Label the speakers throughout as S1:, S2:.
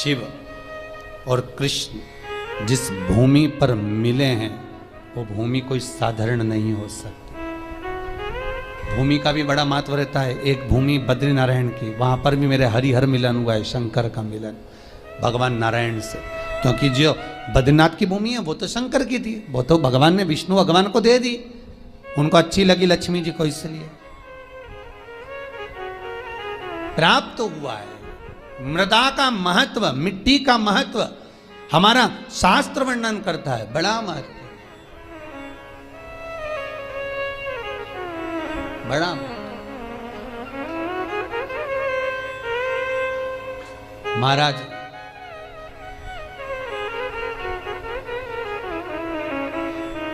S1: शिव और कृष्ण जिस भूमि पर मिले हैं वो भूमि कोई साधारण नहीं हो सकती। भूमि का भी बड़ा महत्व रहता है। एक भूमि बद्रीनारायण की, वहां पर भी मेरे हरिहर मिलन हुआ है, शंकर का मिलन भगवान नारायण से। क्योंकि जो बद्रीनाथ की भूमि है वो तो शंकर की थी, वो तो भगवान ने विष्णु भगवान को दे दी, उनको अच्छी लगी लक्ष्मी जी को, इसलिए प्राप्त तो हुआ है। मृदा का महत्व, मिट्टी का महत्व हमारा शास्त्र वर्णन करता है, बड़ा महत्व, बड़ा महाराज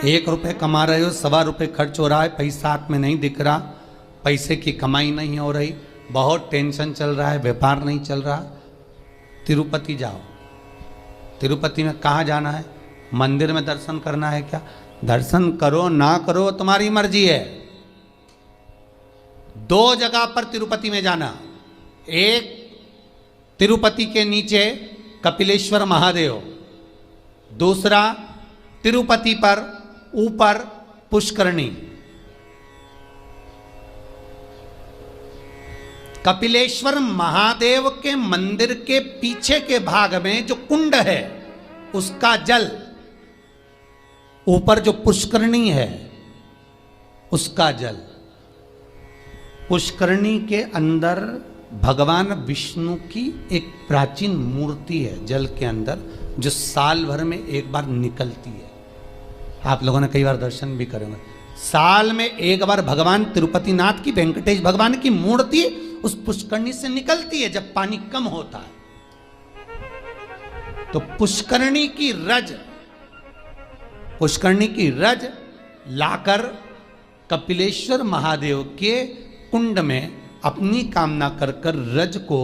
S1: ₹1 कमा रहे हो, ₹1.25 खर्च हो रहा है, पैसा हाथ में नहीं दिख रहा, पैसे की कमाई नहीं हो रही, बहुत टेंशन चल रहा है, व्यापार नहीं चल रहा, तिरुपति जाओ। तिरुपति में कहाँ जाना है? मंदिर में दर्शन करना है क्या? दर्शन करो ना करो तुम्हारी मर्जी है। 2 जगह पर तिरुपति में जाना, एक तिरुपति के नीचे कपिलेश्वर महादेव, दूसरा तिरुपति पर ऊपर पुष्करणी। कपिलेश्वर महादेव के मंदिर के पीछे के भाग में जो कुंड है उसका जल, ऊपर जो पुष्करणी है उसका जल। पुष्करणी के अंदर भगवान विष्णु की एक प्राचीन मूर्ति है जल के अंदर, जो साल भर में एक बार निकलती है। आप लोगों ने कई बार दर्शन भी करे होंगे। साल में एक बार भगवान तिरुपति नाथ की, वेंकटेश भगवान की मूर्ति उस पुष्करणी से निकलती है जब पानी कम होता है। तो पुष्करणी की रज लाकर कपिलेश्वर महादेव के कुंड में अपनी कामना कर रज को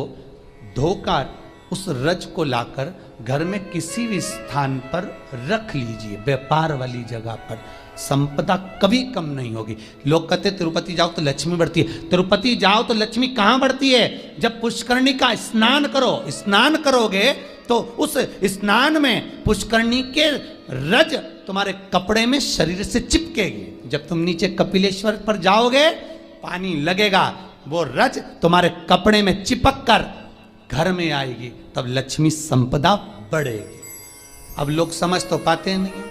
S1: धोकर, उस रज को लाकर घर में किसी भी स्थान पर रख लीजिए, व्यापार वाली जगह पर। संपदा कभी कम नहीं होगी। लोग कहते तिरुपति जाओ तो लक्ष्मी बढ़ती है। तिरुपति जाओ तो लक्ष्मी कहां बढ़ती है? जब पुष्करणी का स्नान करो। स्नान करोगे तो उस स्नान में पुष्करणी के रज तुम्हारे कपड़े में शरीर से चिपकेगी। जब तुम नीचे कपिलेश्वर पर जाओगे पानी लगेगा, वो रज तुम्हारे कपड़े में चिपक कर घर में आएगी, तब लक्ष्मी संपदा बढ़ेगी। अब लोग समझ तो पाते नहीं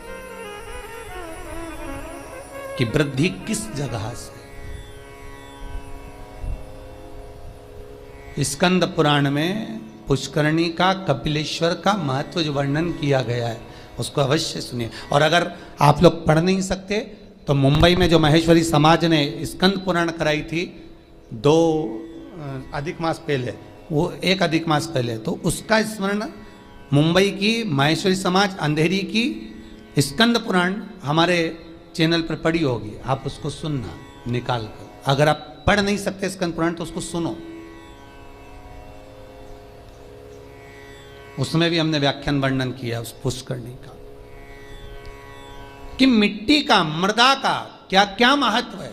S1: कि वृद्धि किस जगह से। स्कंद पुराण में पुष्करणी का, कपिलेश्वर का महत्व जो वर्णन किया गया है उसको अवश्य सुनिए। और अगर आप लोग पढ़ नहीं सकते तो मुंबई में जो महेश्वरी समाज ने स्कंद पुराण कराई थी 2 अधिक मास पहले, वो 1 अधिक मास पहले, तो उसका स्मरण मुंबई की महेश्वरी समाज अंधेरी की स्कंद पुराण हमारे चैनल पर पड़ी होगी, आप उसको सुनना निकाल कर। अगर आप पढ़ नहीं सकते स्कंद पुराण तो उसको सुनो, उसमें भी हमने व्याख्यान वर्णन किया उस पुष्करणी का कि मिट्टी का, मृदा का क्या क्या महत्व है,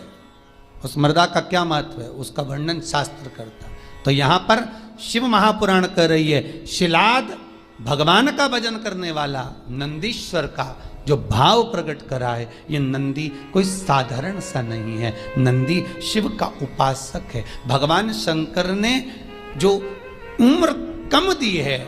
S1: उस मृदा का क्या महत्व है, उसका वर्णन शास्त्र करता। तो यहां पर शिव महापुराण कर रही है, शिलाद भगवान का भजन करने वाला नंदीश्वर का जो भाव प्रकट करा है, ये नंदी कोई साधारण सा नहीं है, नंदी शिव का उपासक है। भगवान शंकर ने जो उम्र कम दी है,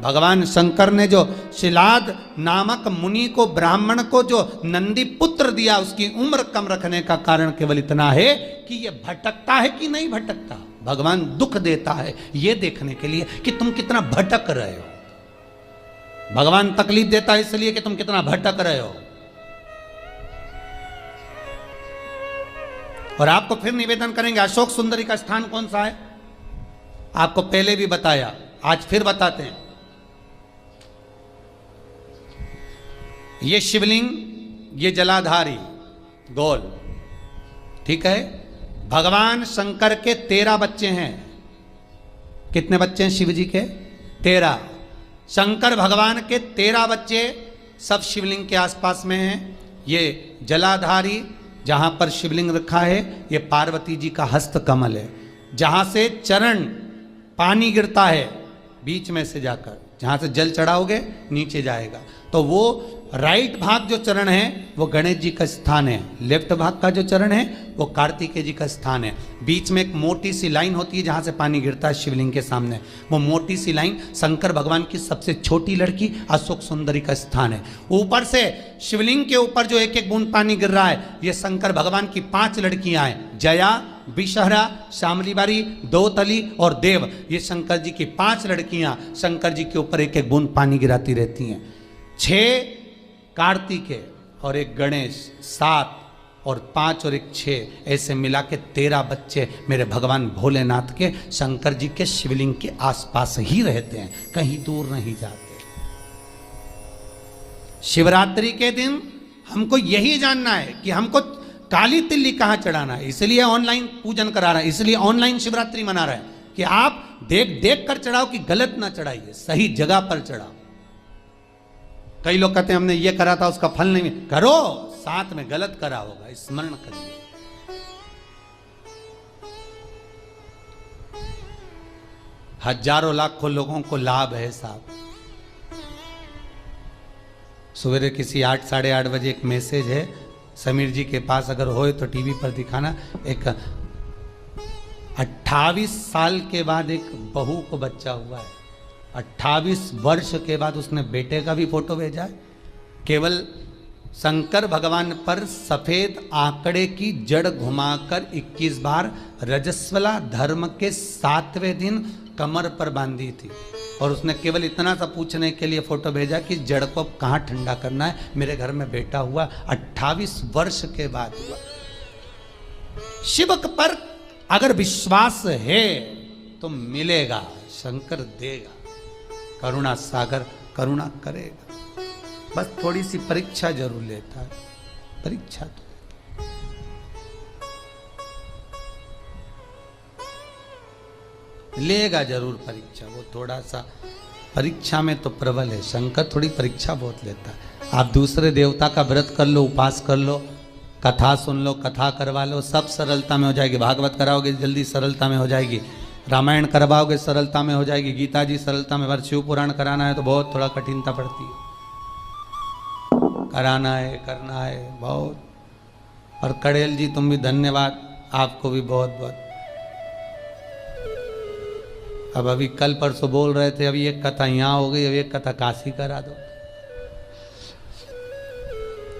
S1: भगवान शंकर ने जो शिलाद नामक मुनि को, ब्राह्मण को जो नंदी पुत्र दिया, उसकी उम्र कम रखने का कारण केवल इतना है कि ये भटकता है कि नहीं भटकता। भगवान दुख देता है ये देखने के लिए कि तुम कितना भटक रहे हो। भगवान तकलीफ देता है इसलिए कि तुम कितना भटक रहे हो। और आपको फिर निवेदन करेंगे, अशोक सुंदरी का स्थान कौन सा है? आपको पहले भी बताया, आज फिर बताते हैं। ये शिवलिंग, ये जलाधारी गोल, ठीक है। भगवान शंकर के 13 बच्चे हैं। कितने बच्चे हैं शिव जी के? 13। शंकर भगवान के 13 बच्चे सब शिवलिंग के आसपास में हैं। ये जलाधारी जहां पर शिवलिंग रखा है, ये पार्वती जी का हस्त कमल है, जहां से चरण पानी गिरता है बीच में से जाकर, जहां से जल चढ़ाओगे नीचे जाएगा। तो वो राइट भाग जो चरण है वो गणेश जी का स्थान है, लेफ्ट भाग का जो चरण है वो कार्तिकेय जी का स्थान है। बीच में एक मोटी सी लाइन होती है जहां से पानी गिरता है शिवलिंग के सामने, वो मोटी सी लाइन शंकर भगवान की सबसे छोटी लड़की अशोक सुंदरी का स्थान है। ऊपर से शिवलिंग के ऊपर जो एक एक बूंद पानी गिर रहा है ये शंकर भगवान की 5 लड़कियां हैं, जया, विषहरा, शामलीबारी, दोतली और देव। ये शंकर जी की 5 लड़कियां शंकर जी के ऊपर एक एक बूंद पानी गिराती रहती हैं। 6 कार्तिकेय और एक गणेश, 7 और 5 और एक 6, ऐसे मिला के 13 बच्चे मेरे भगवान भोलेनाथ के शंकर जी के शिवलिंग के आसपास ही रहते हैं, कहीं दूर नहीं जाते। शिवरात्रि के दिन हमको यही जानना है कि हमको काली तिल्ली कहां चढ़ाना है, इसलिए ऑनलाइन पूजन करा रहा है, इसलिए ऑनलाइन शिवरात्रि मना रहा है कि आप देख देख कर चढ़ाओ कि गलत ना चढ़ाइए, सही जगह पर चढ़ाओ। कई लोग कहते हैं हमने ये करा था उसका फल नहीं, करो, साथ में गलत करा होगा, स्मरण करिए। हजारों लाखों लोगों को लाभ है साहब। सवेरे किसी 8 साढ़े 8 बजे एक मैसेज है, समीर जी के पास अगर होए तो टीवी पर दिखाना, एक 28 साल के बाद एक बहू को बच्चा हुआ है, 28 वर्ष के बाद उसने बेटे का भी फोटो भेजा है। केवल शंकर भगवान पर सफेद आंकड़े की जड़ घुमाकर 21 बार रजस्वला धर्म के 7वें दिन कमर पर बांधी थी, और उसने केवल इतना सा पूछने के लिए फोटो भेजा कि जड़ को कहाँ ठंडा करना है, मेरे घर में बेटा हुआ, 28 वर्ष के बाद हुआ। शिव पर अगर विश्वास है तो मिलेगा, शंकर देगा, करुणा सागर करुणा करेगा। बस थोड़ी सी परीक्षा जरूर लेता है, परीक्षा तो लेगा जरूर परीक्षा, वो थोड़ा सा परीक्षा में तो प्रबल है, शंकर थोड़ी परीक्षा बहुत लेता है। आप दूसरे देवता का व्रत कर लो, उपास कर लो, कथा सुन लो, कथा करवा लो, सब सरलता में हो जाएगी। भागवत कराओगे जल्दी सरलता में हो जाएगी, रामायण करवाओगे सरलता में हो जाएगी, गीता जी सरलता में, शिव पुराण कराना है तो बहुत थोड़ा कठिनता पड़ती है, कराना है, करना है बहुत। और कड़ेल जी तुम भी धन्यवाद, आपको भी बहुत बहुत। अब अभी कल परसों बोल रहे थे अभी एक कथा यहाँ हो गई, अभी एक कथा काशी करा दो।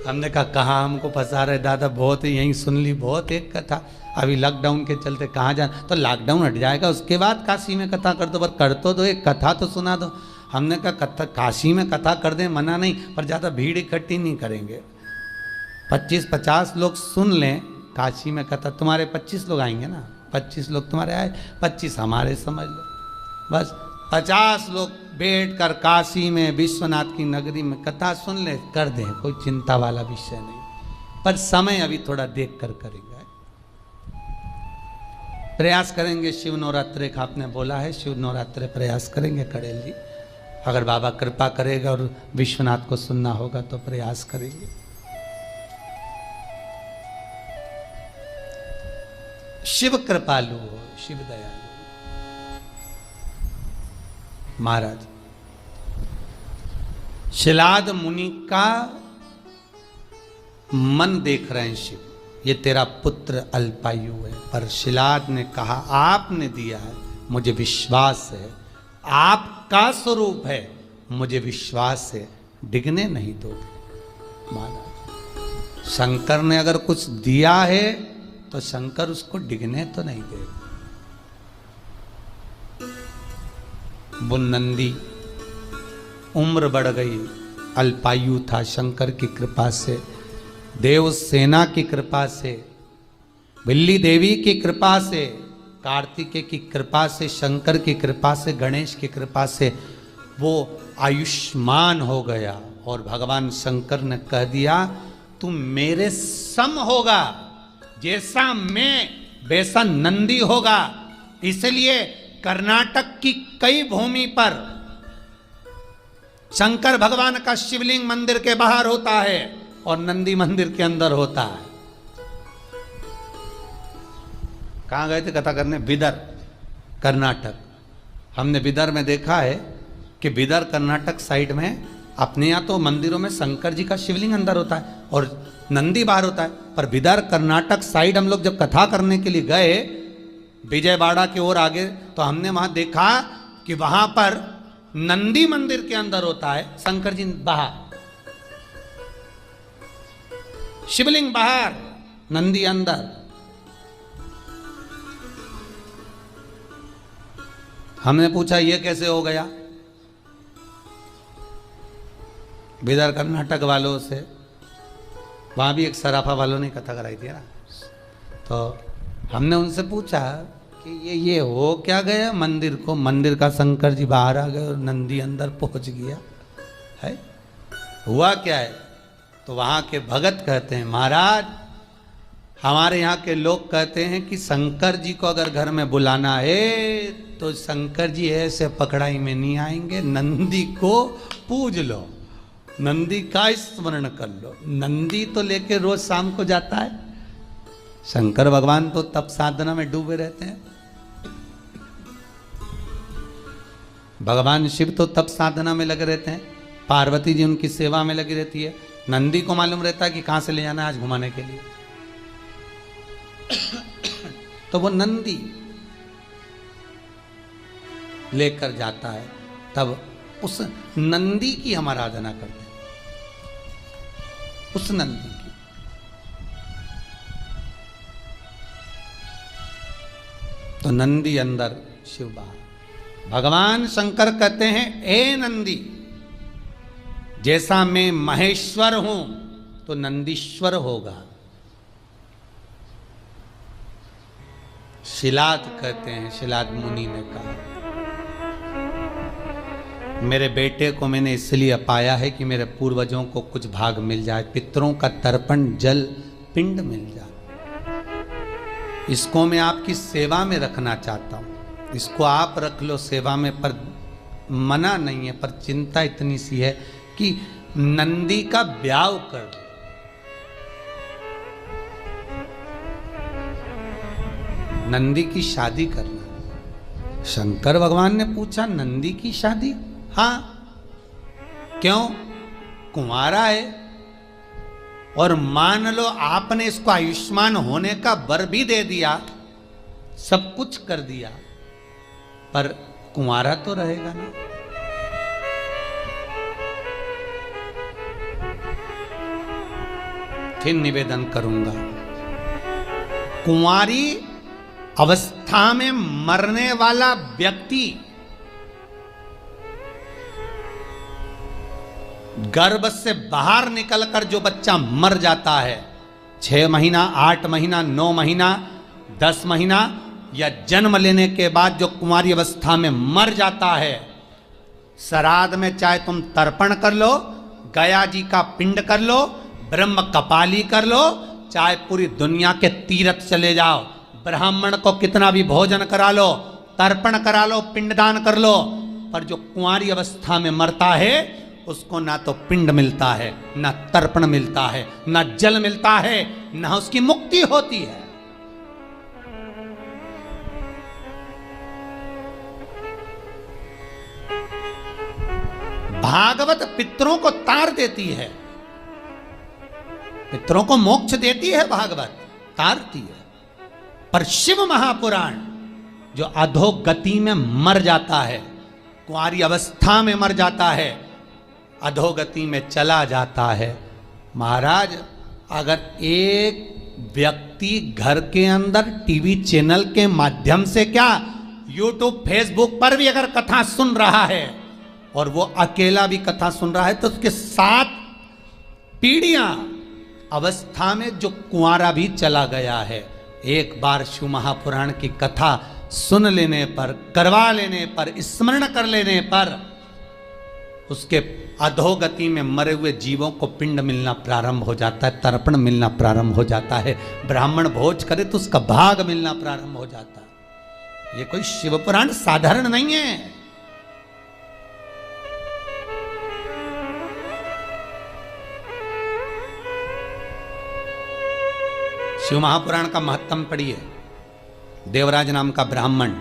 S1: हमने कहा कहाँ हमको फंसा रहे दादा, बहुत यहीं सुन ली, बहुत एक कथा, अभी लॉकडाउन के चलते कहाँ जाना, तो लॉकडाउन हट जाएगा उसके बाद काशी में कथा कर दो, पर कर तो दो, एक कथा तो सुना दो। हमने कहा कथा काशी में कथा कर दें, मना नहीं, पर ज़्यादा भीड़ इकट्ठी नहीं करेंगे, 25-50 लोग सुन लें काशी में कथा। तुम्हारे 25 लोग आएंगे ना, 25 लोग तुम्हारे आए, 25 हमारे समझ लो, बस 50 लोग बैठकर काशी में विश्वनाथ की नगरी में कथा सुन ले, कर दें, कोई चिंता वाला विषय नहीं, पर समय अभी थोड़ा देख कर करेंगे, प्रयास करेंगे। शिव नवरात्रे का आपने बोला है, शिव नवरात्रे प्रयास करेंगे कड़ेल जी, अगर बाबा कृपा करेगा और विश्वनाथ को सुनना होगा तो प्रयास करेंगे। शिव कृपालु हो, शिव दयालु। महाराज शिलाद मुनि का मन देख रहे हैं शिव, ये तेरा पुत्र अल्पायु है, पर शिलाद ने कहा आपने दिया है, मुझे विश्वास है, आपका स्वरूप है, मुझे विश्वास है, डिगने नहीं दोगे। महाराज शंकर ने अगर कुछ दिया है तो शंकर उसको डिगने तो नहीं देगा। वो नंदी उम्र बढ़ गई, अल्पायु था, शंकर की कृपा से, देव सेना की कृपा से, बिल्ली देवी की कृपा से, कार्तिकेय की कृपा से, शंकर की कृपा से, गणेश की कृपा से वो आयुष्मान हो गया। और भगवान शंकर ने कह दिया तू मेरे सम होगा, जैसा मैं वैसा नंदी होगा। इसलिए कर्नाटक की कई भूमि पर शंकर भगवान का शिवलिंग मंदिर के बाहर होता है और नंदी मंदिर के अंदर होता है। कहां गए थे कथा करने? बिदर, कर्नाटक। हमने बिदर में देखा है कि बिदर कर्नाटक साइड में अपने यहाँ तो मंदिरों में शंकर जी का शिवलिंग अंदर होता है और नंदी बाहर होता है, पर बिदर कर्नाटक साइड हम लोग जब कथा करने के लिए गए विजयवाड़ा की ओर आगे, तो हमने वहां देखा कि वहां पर नंदी मंदिर के अंदर होता है, शंकर जी बाहर, शिवलिंग बाहर, नंदी अंदर। हमने पूछा ये कैसे हो गया बिदर कर्नाटक वालों से, वहां भी एक सराफा वालों ने कथा कराई थी ना, तो हमने उनसे पूछा कि ये हो क्या गया मंदिर को, मंदिर का शंकर जी बाहर आ गए और नंदी अंदर पहुंच गया है, हुआ क्या है? तो वहां के भगत कहते हैं महाराज हमारे यहाँ के लोग कहते हैं कि शंकर जी को अगर घर में बुलाना है तो शंकर जी ऐसे पकड़ाई में नहीं आएंगे, नंदी को पूज लो, नंदी का स्मरण कर लो। नंदी तो लेके रोज शाम को जाता है, शंकर भगवान तो तप साधना में डूबे रहते हैं, भगवान शिव तो तप साधना में लगे रहते हैं, पार्वती जी उनकी सेवा में लगी रहती है, नंदी को मालूम रहता है कि कहां से ले जाना है आज घुमाने के लिए। तो वो नंदी लेकर जाता है, तब उस नंदी की हम आराधना करते हैं, उस नंदी की। तो नंदी अंदर, शिव बाहर। भगवान शंकर कहते हैं ए नंदी, जैसा मैं महेश्वर हूं तो नंदीश्वर होगा। शिलाद कहते हैं, शिलाद मुनि ने कहा मेरे बेटे को मैंने इसलिए पाया है कि मेरे पूर्वजों को कुछ भाग मिल जाए, पितरों का तर्पण जल पिंड मिल जाए, इसको मैं आपकी सेवा में रखना चाहता हूं, इसको आप रख लो सेवा में, पर मना नहीं है, पर चिंता इतनी सी है कि नंदी का ब्याह कर दो। नंदी की शादी करना। शंकर भगवान ने पूछा नंदी की शादी? हाँ, क्यों? कुंवारा है और मान लो आपने इसको आयुष्मान होने का वर भी दे दिया, सब कुछ कर दिया, पर कुंवारा तो रहेगा ना। फिर निवेदन करूंगा, कुंवारी अवस्था में मरने वाला व्यक्ति गर्भ से बाहर निकलकर जो बच्चा मर जाता है, 6 महीना, 8 महीना, 9 महीना, 10 महीना या जन्म लेने के बाद जो कुंवारी अवस्था में मर जाता है, श्राद्ध में चाहे तुम तर्पण कर लो, गया जी का पिंड कर लो, ब्रह्म कपाली कर लो, चाहे पूरी दुनिया के तीर्थ चले जाओ, ब्राह्मण को कितना भी भोजन करा लो, तर्पण करा लो, पिंडदान कर लो, पर जो कुंवारी अवस्था में मरता है उसको ना तो पिंड मिलता है, ना तर्पण मिलता है, ना जल मिलता है, ना उसकी मुक्ति होती है। भागवत पितरों को तार देती है, पितरों को मोक्ष देती है, भागवत तारती है, पर शिव महापुराण जो अधोगति में मर जाता है, कुंवारी अवस्था में मर जाता है, अधोगति में चला जाता है। महाराज अगर एक व्यक्ति घर के अंदर टीवी चैनल के माध्यम से क्या यूट्यूब फेसबुक पर भी अगर कथा सुन रहा है और वो अकेला भी कथा सुन रहा है, तो उसके 7 पीढ़ियां अवस्था में जो कुंवारा भी चला गया है, एक बार शिव महापुराण की कथा सुन लेने पर, करवा लेने पर, स्मरण कर लेने पर उसके अधोगति में मरे हुए जीवों को पिंड मिलना प्रारंभ हो जाता है, तर्पण मिलना प्रारंभ हो जाता है, ब्राह्मण भोज करे तो उसका भाग मिलना प्रारंभ हो जाता है। ये कोई शिव पुराण साधारण नहीं है। शिव महापुराण का महत्तम पढ़िए। देवराज नाम का ब्राह्मण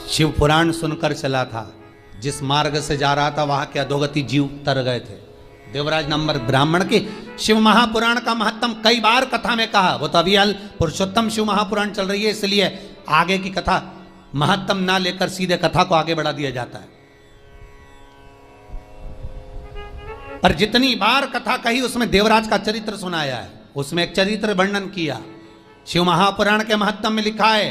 S1: शिव पुराण सुनकर चला था, जिस मार्ग से जा रहा था वहां के अधोगति जीव तर गए थे। देवराज नंबर ब्राह्मण के शिव महापुराण का महत्व कई बार कथा में कहा। वो तो अभी पुरुषोत्तम शिव महापुराण चल रही है, इसलिए आगे की कथा महत्व ना लेकर सीधे कथा को आगे बढ़ा दिया जाता है। पर जितनी बार कथा कही उसमें देवराज का चरित्र सुनाया है, उसमें एक चरित्र वर्णन किया। शिव महापुराण के महत्व में लिखा है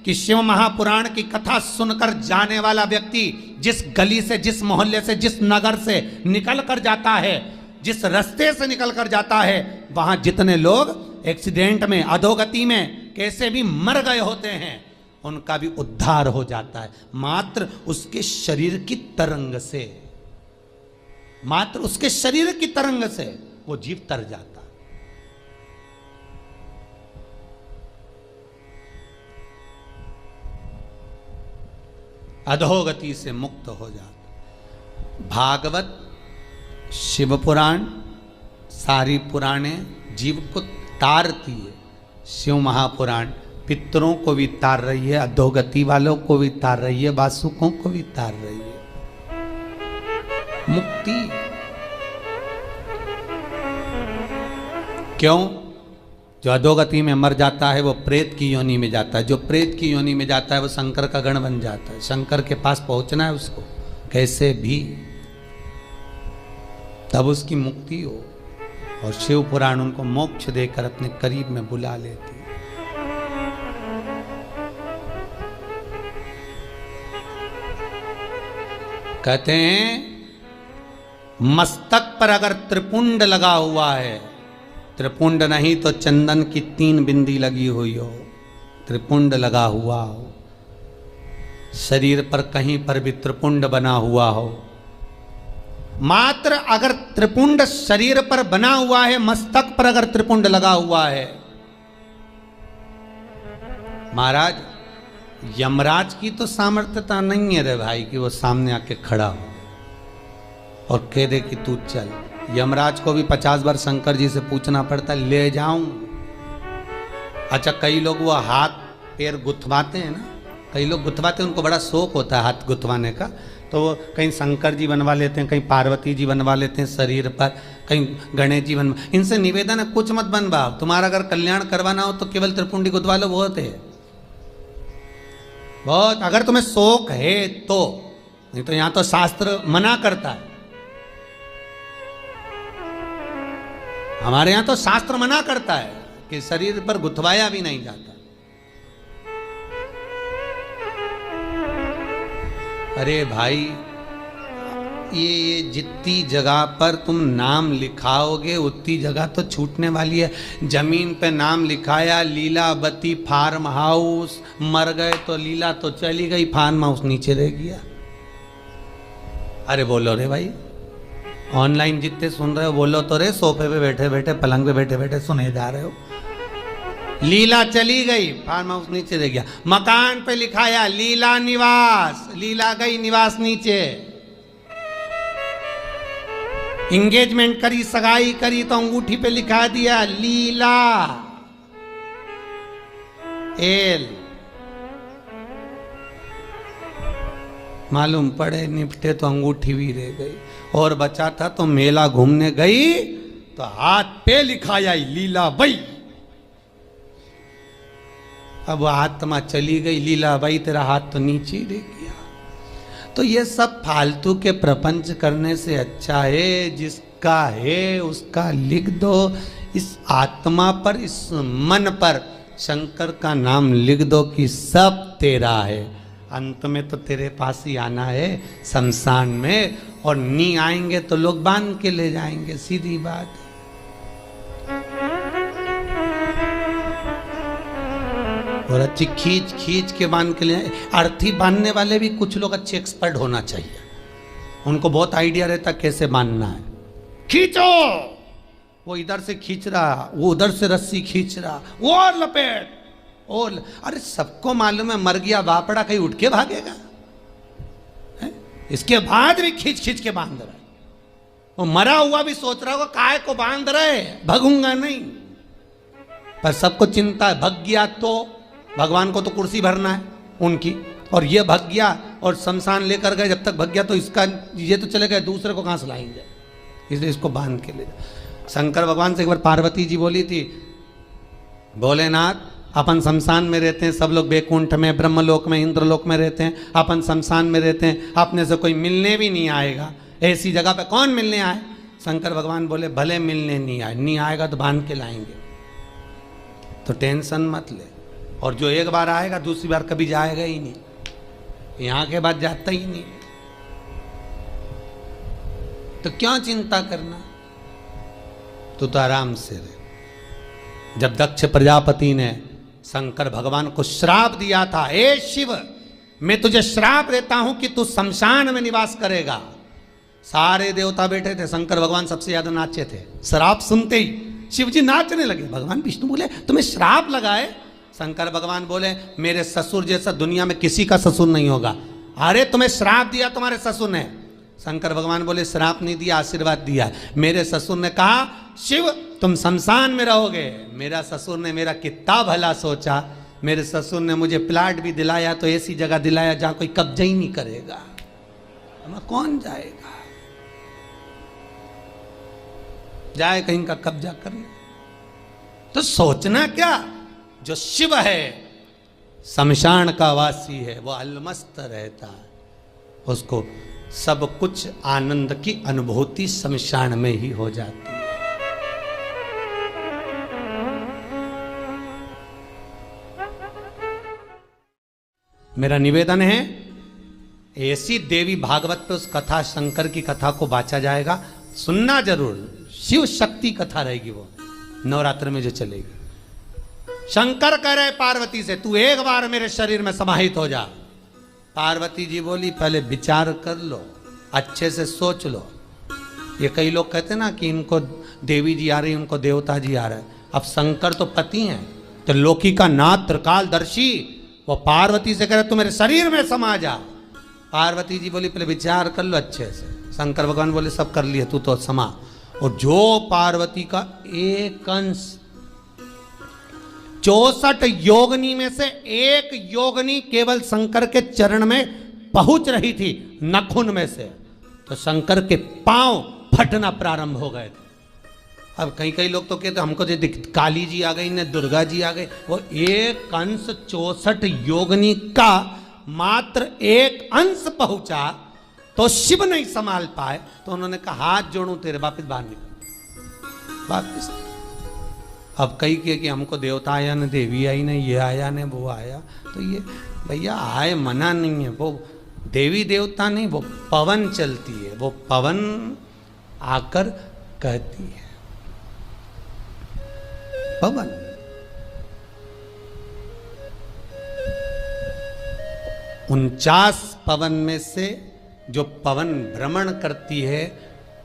S1: कि शिव महापुराण की कथा सुनकर जाने वाला व्यक्ति जिस गली से, जिस मोहल्ले से, जिस नगर से निकल कर जाता है, जिस रास्ते से निकल कर जाता है, वहां जितने लोग एक्सीडेंट में, अधोगति में कैसे भी मर गए होते हैं, उनका भी उद्धार हो जाता है। मात्र उसके शरीर की तरंग से, मात्र उसके शरीर की तरंग से वो जीव तर जाता है। अधोगति से मुक्त हो जाता। भागवत, शिव पुराण, सारी पुराणे जीव को तारती है। शिव महापुराण पितरों को भी तार रही है, अधोगति वालों को भी तार रही है, वासुकों को भी तार रही है। मुक्ति क्यों? जो अधोगति में मर जाता है वो प्रेत की योनि में जाता है। जो प्रेत की योनि में जाता है वो शंकर का गण बन जाता है। शंकर के पास पहुंचना है उसको कैसे भी, तब उसकी मुक्ति हो। और शिव पुराण उनको मोक्ष देकर अपने करीब में बुला लेती है। कहते हैं मस्तक पर अगर त्रिपुंड लगा हुआ है, त्रिपुंड नहीं तो चंदन की 3 बिंदी लगी हुई हो, त्रिपुंड लगा हुआ हो, शरीर पर कहीं पर भी त्रिपुंड बना हुआ हो, मात्र अगर त्रिपुंड शरीर पर बना हुआ है, मस्तक पर अगर त्रिपुंड लगा हुआ है, महाराज यमराज की तो सामर्थ्यता नहीं है रे भाई कि वो सामने आके खड़ा हो और कह दे कि तू चल। यमराज को भी 50 बार शंकर जी से पूछना पड़ता है, ले जाऊं? अच्छा, कई लोग वो हाथ पैर गुथवाते हैं ना, कई लोग गुथवाते हैं, उनको बड़ा शौक होता है हाथ गुथवाने का, तो वो कहीं शंकर जी बनवा लेते हैं, कहीं पार्वती जी बनवा लेते हैं शरीर पर, कहीं गणेश जी बनवा। इनसे निवेदन है कुछ मत बनवाओ, तुम्हारा अगर कल्याण करवाना हो तो केवल त्रिपुंडी गुथवा लो, बहुत है, बहुत, अगर तुम्हें शौक है तो। नहीं तो यहां तो शास्त्र मना करता है, हमारे यहां तो शास्त्र मना करता है कि शरीर पर गुथवाया भी नहीं जाता। अरे भाई, ये जितनी जगह पर तुम नाम लिखाओगे उतनी जगह तो छूटने वाली है। जमीन पे नाम लिखाया लीलावती फार्म हाउस, मर गए तो लीला तो चली गई, फार्म हाउस नीचे रह गया। अरे बोलो रे भाई, ऑनलाइन जितने सुन रहे हो बोलो तो रे, सोफे पे बैठे बैठे, पलंग पे बैठे बैठे सुने जा रहे हो। लीला चली गई, फार्म हाउस नीचे रह गया। मकान पे लिखाया लीला निवास, लीला गई, निवास नीचे। इंगेजमेंट करी, सगाई करी तो अंगूठी पे लिखा दिया लीला एल। मालूम पड़े निपटे तो अंगूठी भी रह गई। और बचा था तो मेला घूमने गई तो हाथ पे लिखाया लीला बाई। अब आत्मा चली गई, लीला बाई तेरा हाथ तो नीचे रह गया। तो ये सब फालतू के प्रपंच करने से अच्छा है जिसका है उसका लिख दो। इस आत्मा पर, इस मन पर शंकर का नाम लिख दो कि सब तेरा है। अंत में तो तेरे पास ही आना है शमशान में, और नी आएंगे तो लोग बांध के ले जाएंगे, सीधी बात है। और अच्छी खींच खींच के बांध के ले, अर्थी बांधने वाले भी कुछ लोग अच्छे एक्सपर्ट होना चाहिए, उनको बहुत आइडिया रहता कैसे बांधना है। खींचो, वो इधर से खींच रहा, वो उधर से रस्सी खींच रहा, वो और लपेट, और अरे सबको मालूम है मर गया बापड़ा, कहीं उठ के भागेगा है? इसके बाद भी खींच खींच के बांध रहा है। वो मरा हुआ भी सोच रहा होगा काय को बांध रहे, भगूंगा नहीं। पर सबको चिंता है, भग गया तो भगवान को तो कुर्सी भरना है उनकी, और ये भाग गया और शमशान लेकर गए, जब तक भाग गया तो इसका ये तो चले गए, दूसरे को कहाँ से लाएंगे, इसलिए इसको बांध के ले जाओ। शंकर भगवान से एक बार पार्वती जी बोली थी, भोलेनाथ अपन शमशान में रहते हैं, सब लोग बैकुंठ में, ब्रह्मलोक में, इंद्रलोक में रहते हैं, अपन शमशान में रहते हैं, अपने से कोई मिलने भी नहीं आएगा, ऐसी जगह पे कौन मिलने आए। शंकर भगवान बोले भले मिलने नहीं आएगा तो बांध के लाएंगे, तो टेंशन मत ले, और जो एक बार आएगा दूसरी बार कभी जाएगा ही नहीं, यहां के बाद जाता ही नहीं, तो क्यों चिंता करना, तो आराम से रहे। जब दक्ष प्रजापति ने शंकर भगवान को श्राप दिया था, ए शिव मैं तुझे श्राप देता हूं कि तू शमशान में निवास करेगा, सारे देवता बैठे थे, शंकर भगवान सबसे ज्यादा नाचे थे। श्राप सुनते ही शिव जी नाचने लगे। भगवान विष्णु बोले तुम्हें श्राप लगाए। शंकर भगवान बोले मेरे ससुर जैसा दुनिया में किसी का ससुर नहीं होगा। अरे तुम्हें श्राप दिया तुम्हारे ससुर ने। शंकर भगवान बोले श्राप नहीं दिया, आशीर्वाद दिया। मेरे ससुर ने कहा शिव तुम शमशान में रहोगे। मेरा ससुर ने मेरा कितना भला सोचा, मेरे ससुर ने मुझे प्लाट भी दिलाया तो ऐसी जगह दिलाया जहां कोई कब्जा ही नहीं करेगा, कौन जाएगा, जाए कहीं का कब्जा करने। तो सोचना क्या, जो शिव है शमशान का वासी है, वो अलमस्त रहता है, उसको सब कुछ आनंद की अनुभूति शमशान में ही हो जाती है। मेरा निवेदन है ऐसी देवी भागवत पे उस कथा शंकर की कथा को बांचा जाएगा, सुनना जरूर। शिव शक्ति कथा रहेगी वो नवरात्र में जो चलेगी। शंकर कह रहे पार्वती से तू एक बार मेरे शरीर में समाहित हो जा। पार्वती जी बोली पहले विचार कर लो, अच्छे से सोच लो। ये कई लोग कहते हैं ना कि इनको देवी जी आ रही, उनको देवता जी आ रहे। अब शंकर तो पति हैं, तो लोकी का नाथ त्रिकालदर्शी, वो पार्वती से कह रहे तू मेरे शरीर में समा जा। पार्वती जी बोली पहले विचार कर लो अच्छे से। शंकर भगवान बोले सब कर लिए, तू तो समा। और जो पार्वती का एक अंश 64 योगनी में से एक योगनी केवल शंकर के चरण में पहुंच रही थी, नखुन में से, तो शंकर के पांव फटना प्रारंभ हो गए थे। अब कई लोग तो कहते हमको काली जी आ गई, ने दुर्गा जी आ गई। वो एक अंश 64 योगनी का मात्र एक अंश पहुंचा तो शिव नहीं संभाल पाए, तो उन्होंने कहा हाथ जोड़ूं तेरे, वापिस बाहर निकल वापिस। अब कई कहे कि हमको देवता आया न देवी आई न ये आया न वो आया, तो ये भैया आए मना नहीं है, वो देवी देवता नहीं, वो पवन चलती है, वो पवन आकर कहती है, पवन। उनचास पवन में से जो पवन भ्रमण करती है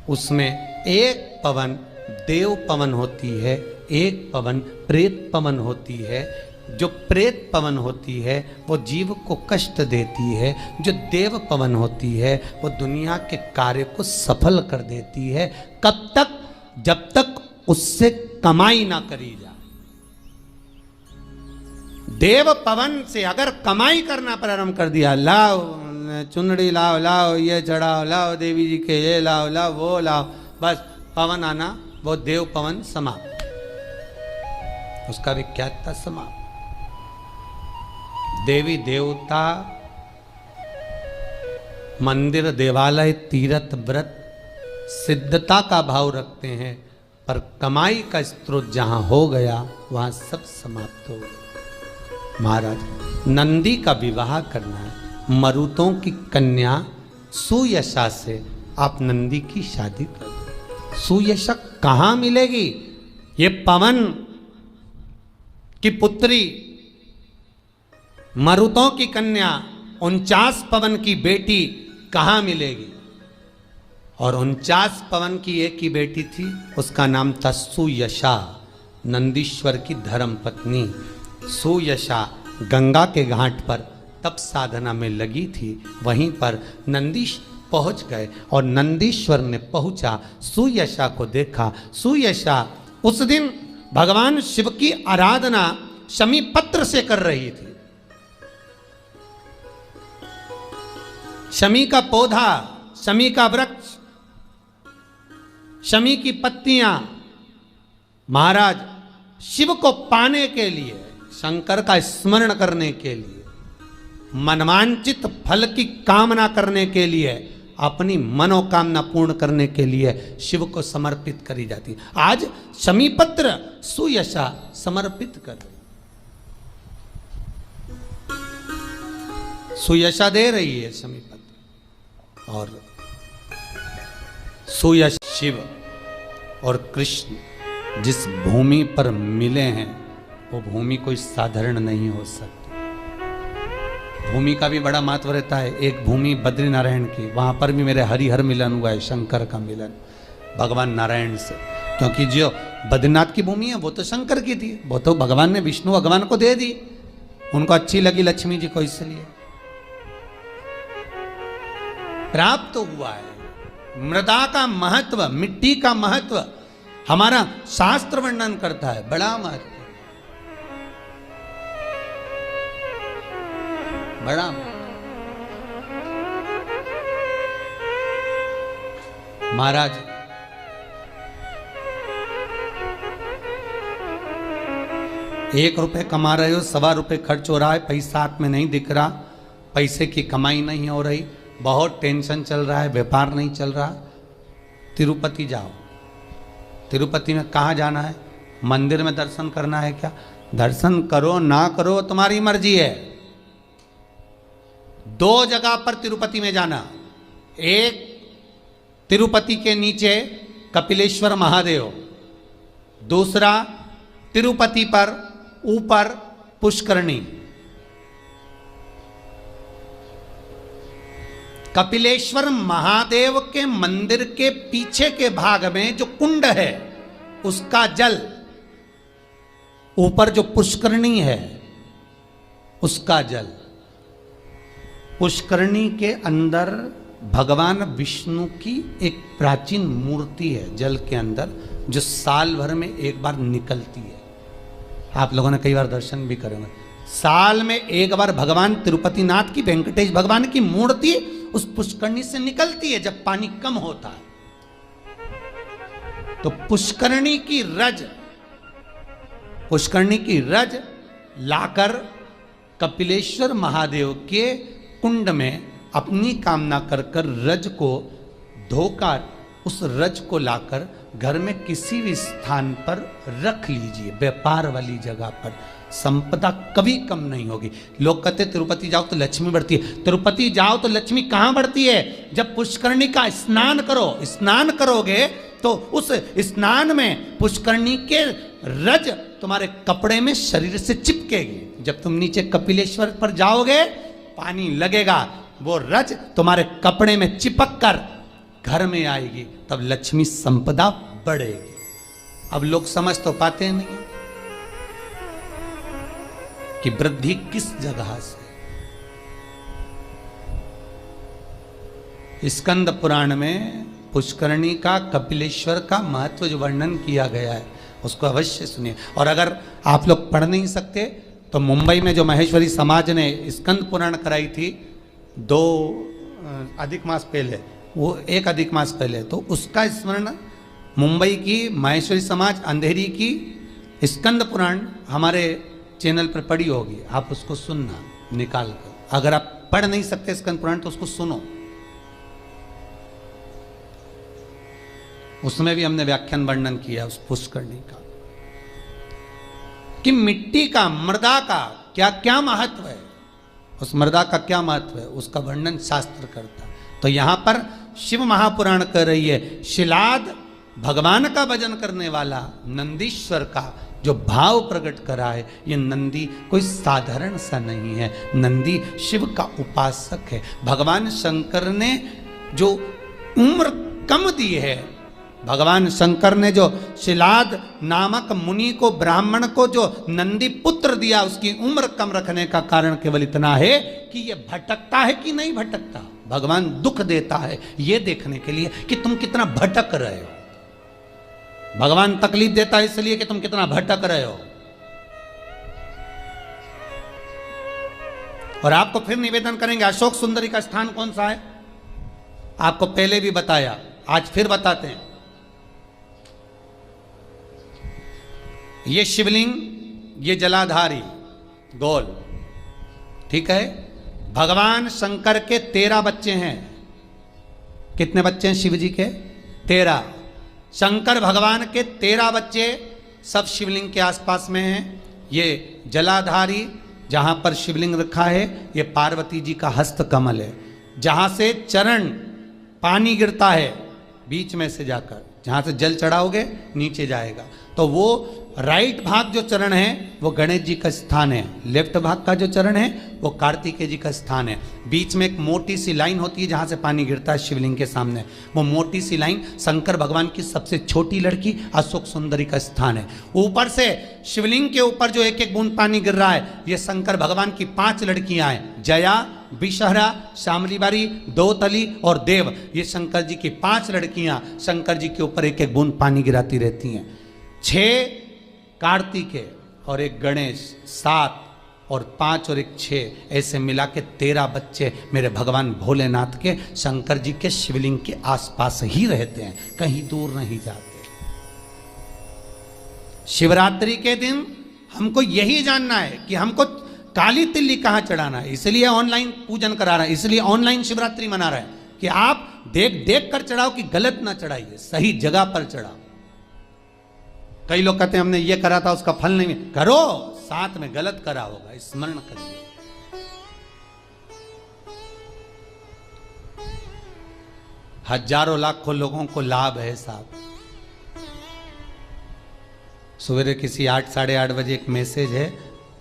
S1: उसमें एक पवन देव पवन होती है, एक पवन प्रेत पवन होती है। जो प्रेत पवन होती है वो जीव को कष्ट देती है, जो देव पवन होती है वो दुनिया के कार्य को सफल कर देती है। कब तक? जब तक उससे कमाई ना करी जाए। देव पवन से अगर कमाई करना प्रारंभ कर दिया, लाओ चुनड़ी लाओ, लाओ ये चढ़ाओ, लाओ देवी जी के ये लाओ, लाओ वो लाओ, बस पवन आना, वो देव पवन समाप्त, उसका विख्यातता समाप्त। देवी देवता मंदिर देवालय तीर्थ व्रत सिद्धता का भाव रखते हैं, पर कमाई का स्रोत जहां हो गया वहां सब समाप्त हो गया। महाराज नंदी का विवाह करना है, मरुतों की कन्या सुयशा से आप नंदी की शादी कर दो। सुयशा कहां मिलेगी? ये पवन की पुत्री मरुतों की कन्या 49 पवन की बेटी कहां मिलेगी? और 49 पवन की एक ही बेटी थी, उसका नाम था सुयशा, नंदीश्वर की धर्म पत्नी। सुयशा गंगा के घाट पर तप साधना में लगी थी, वहीं पर नंदीश पहुंच गए और नंदीश्वर ने पहुंचा, सुयशा को देखा। सुयशा उस दिन भगवान शिव की आराधना शमी पत्र से कर रही थी। शमी का पौधा, शमी का वृक्ष, शमी की पत्तियां महाराज शिव को पाने के लिए, शंकर का स्मरण करने के लिए, मनवांचित फल की कामना करने के लिए, अपनी मनोकामना पूर्ण करने के लिए शिव को समर्पित करी जाती। आज शमी पत्र सुयशा समर्पित कर रही, सुयशा दे रही है शमी पत्र। और सुयश शिव और कृष्ण जिस भूमि पर मिले हैं वो भूमि कोई साधारण नहीं हो सकती। भूमि का भी बड़ा महत्व रहता है। एक भूमि बद्रीनारायण की, वहां पर भी मेरे हरिहर मिलन हुआ है, शंकर का मिलन भगवान नारायण से। क्योंकि जो बद्रीनाथ की भूमि है वो तो शंकर की थी, वो तो भगवान ने विष्णु भगवान को दे दी, उनको अच्छी लगी लक्ष्मी जी को, इसलिए प्राप्त हुआ है। मृदा का महत्व, मिट्टी का महत्व हमारा शास्त्र वर्णन करता है, बड़ा महत्व, बड़ा महाराज। ₹1 कमा रहे हो, ₹1.25 खर्च हो रहा है, पैसा हाथ में नहीं दिख रहा, पैसे की कमाई नहीं हो रही, बहुत टेंशन चल रहा है, व्यापार नहीं चल रहा, तिरुपति जाओ। तिरुपति में कहाँ जाना है? मंदिर में दर्शन करना है क्या? दर्शन करो ना करो तुम्हारी मर्जी है। 2 जगह पर तिरुपति में जाना, एक तिरुपति के नीचे कपिलेश्वर महादेव, दूसरा तिरुपति पर ऊपर पुष्करणी। कपिलेश्वर महादेव के मंदिर के पीछे के भाग में जो कुंड है उसका जल, ऊपर जो पुष्करणी है उसका जल। पुष्करणी के अंदर भगवान विष्णु की एक प्राचीन मूर्ति है जल के अंदर, जो साल भर में एक बार निकलती है। आप लोगों ने कई बार दर्शन भी करे, साल में एक बार भगवान तिरुपति नाथ की, वेंकटेश भगवान की मूर्ति उस पुष्करणी से निकलती है जब पानी कम होता है। तो पुष्करणी की रज लाकर कपिलेश्वर महादेव के कुंड में अपनी कामना कर रज को धोकर, उस रज को लाकर घर में किसी भी स्थान पर रख लीजिए, व्यापार वाली जगह पर। संपदा कभी कम नहीं होगी। लोग कहते तिरुपति जाओ तो लक्ष्मी बढ़ती है। तिरुपति जाओ तो लक्ष्मी कहाँ बढ़ती है? जब पुष्करणी का स्नान करो। स्नान करोगे तो उस स्नान में पुष्करणी के रज तुम्हारे कपड़े में शरीर से चिपकेगी। जब तुम नीचे कपिलेश्वर पर जाओगे, पानी लगेगा, वो रज तुम्हारे कपड़े में चिपक कर घर में आएगी, तब लक्ष्मी संपदा बढ़ेगी। अब लोग समझ तो पाते नहीं कि वृद्धि किस जगह से। स्कंद पुराण में पुष्करणी का, कपिलेश्वर का महत्व जो वर्णन किया गया है उसको अवश्य सुनिए। और अगर आप लोग पढ़ नहीं सकते तो मुंबई में जो महेश्वरी समाज ने स्कंद पुराण कराई थी 2 अधिक मास पहले, वो 1 अधिक मास पहले, तो उसका स्मरण मुंबई की महेश्वरी समाज अंधेरी की स्कंद पुराण हमारे चैनल पर पड़ी होगी, आप उसको सुनना निकाल कर। अगर आप पढ़ नहीं सकते स्कंद पुराण तो उसको सुनो, उसमें भी हमने व्याख्यान वर्णन किया उस पुष्करणी का, कि मिट्टी का, मृदा का क्या क्या महत्व है, उस मृदा का क्या महत्व है, उसका वर्णन शास्त्र करता है। तो यहां पर शिव महापुराण कर रही है, शिलाद भगवान का भजन करने वाला नंदीश्वर का जो भाव प्रकट करा है, ये नंदी कोई साधारण सा नहीं है, नंदी शिव का उपासक है। भगवान शंकर ने जो उम्र कम दी है, भगवान शंकर ने जो शिलाद नामक मुनि को, ब्राह्मण को जो नंदी पुत्र दिया, उसकी उम्र कम रखने का कारण केवल इतना है कि ये भटकता है कि नहीं भटकता। भगवान दुख देता है ये देखने के लिए कि तुम कितना भटक रहे हो। भगवान तकलीफ देता है इसलिए कि तुम कितना भटक रहे हो। और आपको फिर निवेदन करेंगे, अशोक सुंदरी का स्थान कौन सा है? आपको पहले भी बताया, आज फिर बताते हैं। ये शिवलिंग, ये जलाधारी गोल, ठीक है। भगवान शंकर के 13 बच्चे हैं। कितने बच्चे हैं शिव जी के? 13। शंकर भगवान के 13 बच्चे सब शिवलिंग के आसपास में हैं। ये जलाधारी जहां पर शिवलिंग रखा है, ये पार्वती जी का हस्त कमल है। जहां से चरण पानी गिरता है बीच में से जाकर, जहां से जल चढ़ाओगे नीचे जाएगा, तो वो राइट भाग जो चरण है वो गणेश जी का स्थान है, लेफ्ट भाग का जो चरण है वो कार्तिकेय जी का स्थान है। बीच में एक मोटी सी लाइन होती है जहां से पानी गिरता है शिवलिंग के सामने, वो मोटी सी लाइन शंकर भगवान की सबसे छोटी लड़की अशोक सुंदरी का स्थान है। ऊपर से शिवलिंग के ऊपर जो एक एक बूंद पानी गिर रहा है, ये शंकर भगवान की 5 लड़कियां हैं, जया, विषहरा, शामलीबारी, दोतली और देव। ये शंकर जी की 5 लड़कियां शंकर जी के ऊपर एक एक बूंद पानी गिराती रहती हैं। 6 कार्तिकेय और एक गणेश, 7 और 5 और 1 6, ऐसे मिला के 13 बच्चे मेरे भगवान भोलेनाथ के शंकर जी के शिवलिंग के आसपास ही रहते हैं, कहीं दूर नहीं जाते। शिवरात्रि के दिन हमको यही जानना है कि हमको काली तिल्ली कहां चढ़ाना है, इसलिए ऑनलाइन पूजन करा रहा है, इसलिए ऑनलाइन शिवरात्रि मना रहा है कि आप देख देख कर चढ़ाओ, कि गलत ना चढ़ाइए, सही जगह पर चढ़ाओ। कई लोग कहते हैं हमने ये करा था उसका फल नहीं, करो, साथ में गलत करा होगा, स्मरण करिए। हजारों लाखों लोगों को लाभ है साहब। सवेरे किसी 8 साढ़े 8 बजे एक मैसेज है,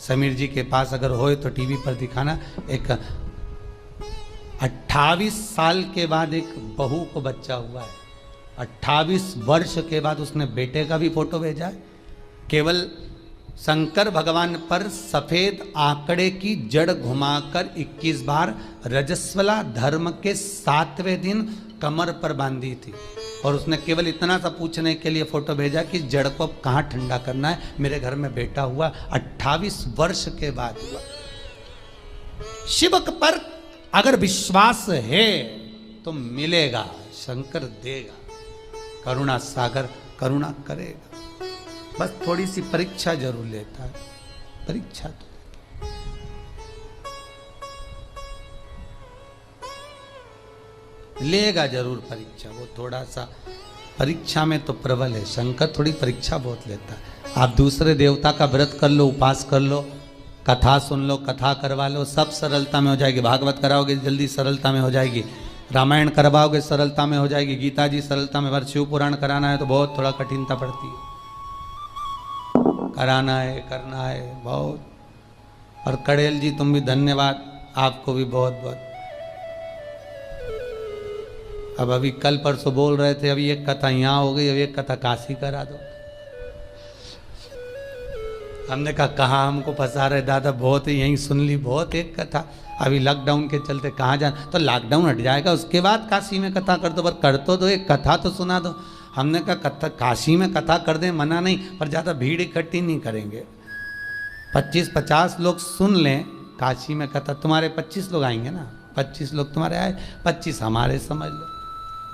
S1: समीर जी के पास अगर होए तो टीवी पर दिखाना। एक 28 साल के बाद एक बहू को बच्चा हुआ है, 28 वर्ष के बाद उसने बेटे का भी फोटो भेजा है। केवल शंकर भगवान पर सफेद आंकड़े की जड़ घुमाकर 21 बार रजस्वला धर्म के 7वें दिन कमर पर बांधी थी, और उसने केवल इतना सा पूछने के लिए फोटो भेजा कि जड़ को कहाँ ठंडा करना है, मेरे घर में बेटा हुआ, 28 वर्ष के बाद हुआ। शिव पर अगर विश्वास है तो मिलेगा, शंकर देगा, करुणा सागर करुणा करेगा। बस थोड़ी सी परीक्षा जरूर लेता है, परीक्षा तो लेगा जरूर परीक्षा। वो थोड़ा सा परीक्षा में तो प्रबल है, शंकर थोड़ी परीक्षा बहुत लेता है। आप दूसरे देवता का व्रत कर लो, उपास कर लो, कथा सुन लो, कथा करवा लो, सब सरलता में हो जाएगी। भागवत कराओगे जल्दी सरलता में हो जाएगी, रामायण करवाओगे सरलता में हो जाएगी, गीता जी सरलता में। पर शिव पुराण कराना है तो बहुत थोड़ा कठिनता पड़ती है, कराना है, करना है बहुत। और कड़ेल जी तुम भी धन्यवाद, आपको भी बहुत बहुत। अब अभी कल परसों बोल रहे थे, अभी एक कथा यहाँ हो गई, अभी एक कथा काशी करा दो। हमने कहा कहाँ हमको फंसा रहे दादा, बहुत ही यहीं सुन ली, बहुत एक कथा। अभी लॉकडाउन के चलते कहाँ जाना, तो लॉकडाउन हट जाएगा उसके बाद काशी में कथा कर दो, पर कर तो दो, एक कथा तो सुना दो। हमने कहा कथा काशी में कथा कर दें, मना नहीं, पर ज़्यादा भीड़ इकट्ठी नहीं करेंगे। 25-50 लोग सुन लें काशी में कथा, तुम्हारे 25 लोग आएंगे ना, 25 लोग तुम्हारे आए, 25 हमारे समझ लो,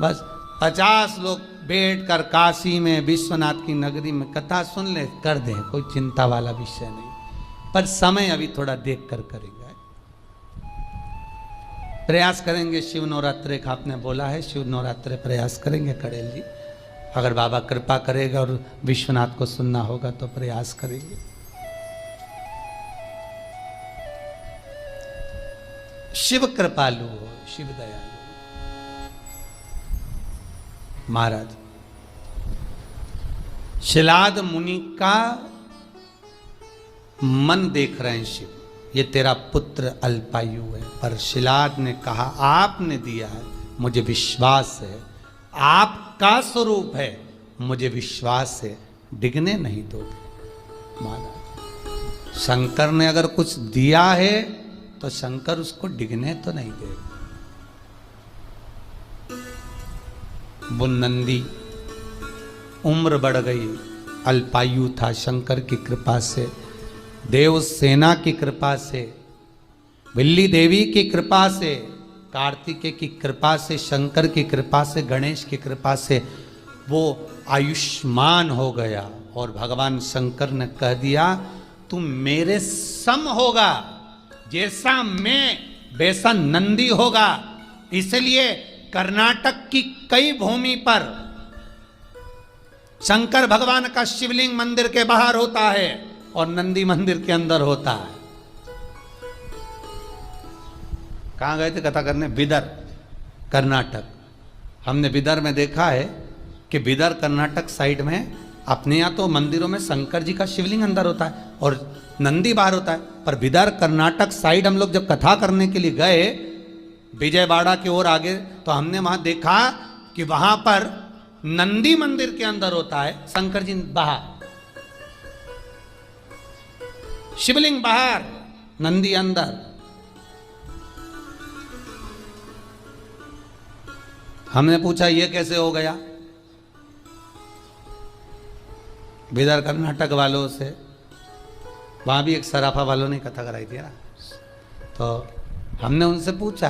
S1: बस 50 लोग बैठकर काशी में विश्वनाथ की नगरी में कथा सुन ले, कर दें, कोई चिंता वाला विषय नहीं। पर समय अभी थोड़ा देख कर करेंगे, प्रयास करेंगे। शिव नवरात्रे का आपने बोला है, शिव नवरात्रे प्रयास करेंगे कड़ेल जी, अगर बाबा कृपा करेगा और विश्वनाथ को सुनना होगा तो प्रयास करेंगे। शिव कृपालु हो, शिव दयालु। महाराज शिलाद मुनि का मन देख रहे हैं शिव, ये तेरा पुत्र अल्पायु है, पर शिलाद ने कहा आपने दिया है, मुझे विश्वास है, आपका स्वरूप है, मुझे विश्वास है, डिगने नहीं दोगे। महाराज शंकर ने अगर कुछ दिया है तो शंकर उसको डिगने तो नहीं देगा। वो नंदी उम्र बढ़ गई, अल्पायु था, शंकर की कृपा से, देव सेना की कृपा से बिल्ली देवी की कृपा से, कार्तिकेय की कृपा से, शंकर की कृपा से, गणेश की कृपा से वो आयुष्मान हो गया। और भगवान शंकर ने कह दिया तू मेरे सम होगा, जैसा मैं वैसा नंदी होगा। इसलिए कर्नाटक की कई भूमि पर शंकर भगवान का शिवलिंग मंदिर के बाहर होता है और नंदी मंदिर के अंदर होता है। कहां गए थे कथा करने? बिदर, कर्नाटक। हमने बिदर में देखा है कि बिदर कर्नाटक साइड में अपने यहाँ तो मंदिरों में शंकर जी का शिवलिंग अंदर होता है और नंदी बाहर होता है, पर बिदर कर्नाटक साइड हम लोग जब कथा करने के लिए गए विजयवाड़ा की ओर आगे, तो हमने वहां देखा कि वहां पर नंदी मंदिर के अंदर होता है, शंकर जी बाहर, शिवलिंग बाहर, नंदी अंदर। हमने पूछा ये कैसे हो गया? बिदर कर्नाटक वालों से, वहां भी एक सराफा वालों ने कथा कराई थी ना, तो हमने उनसे पूछा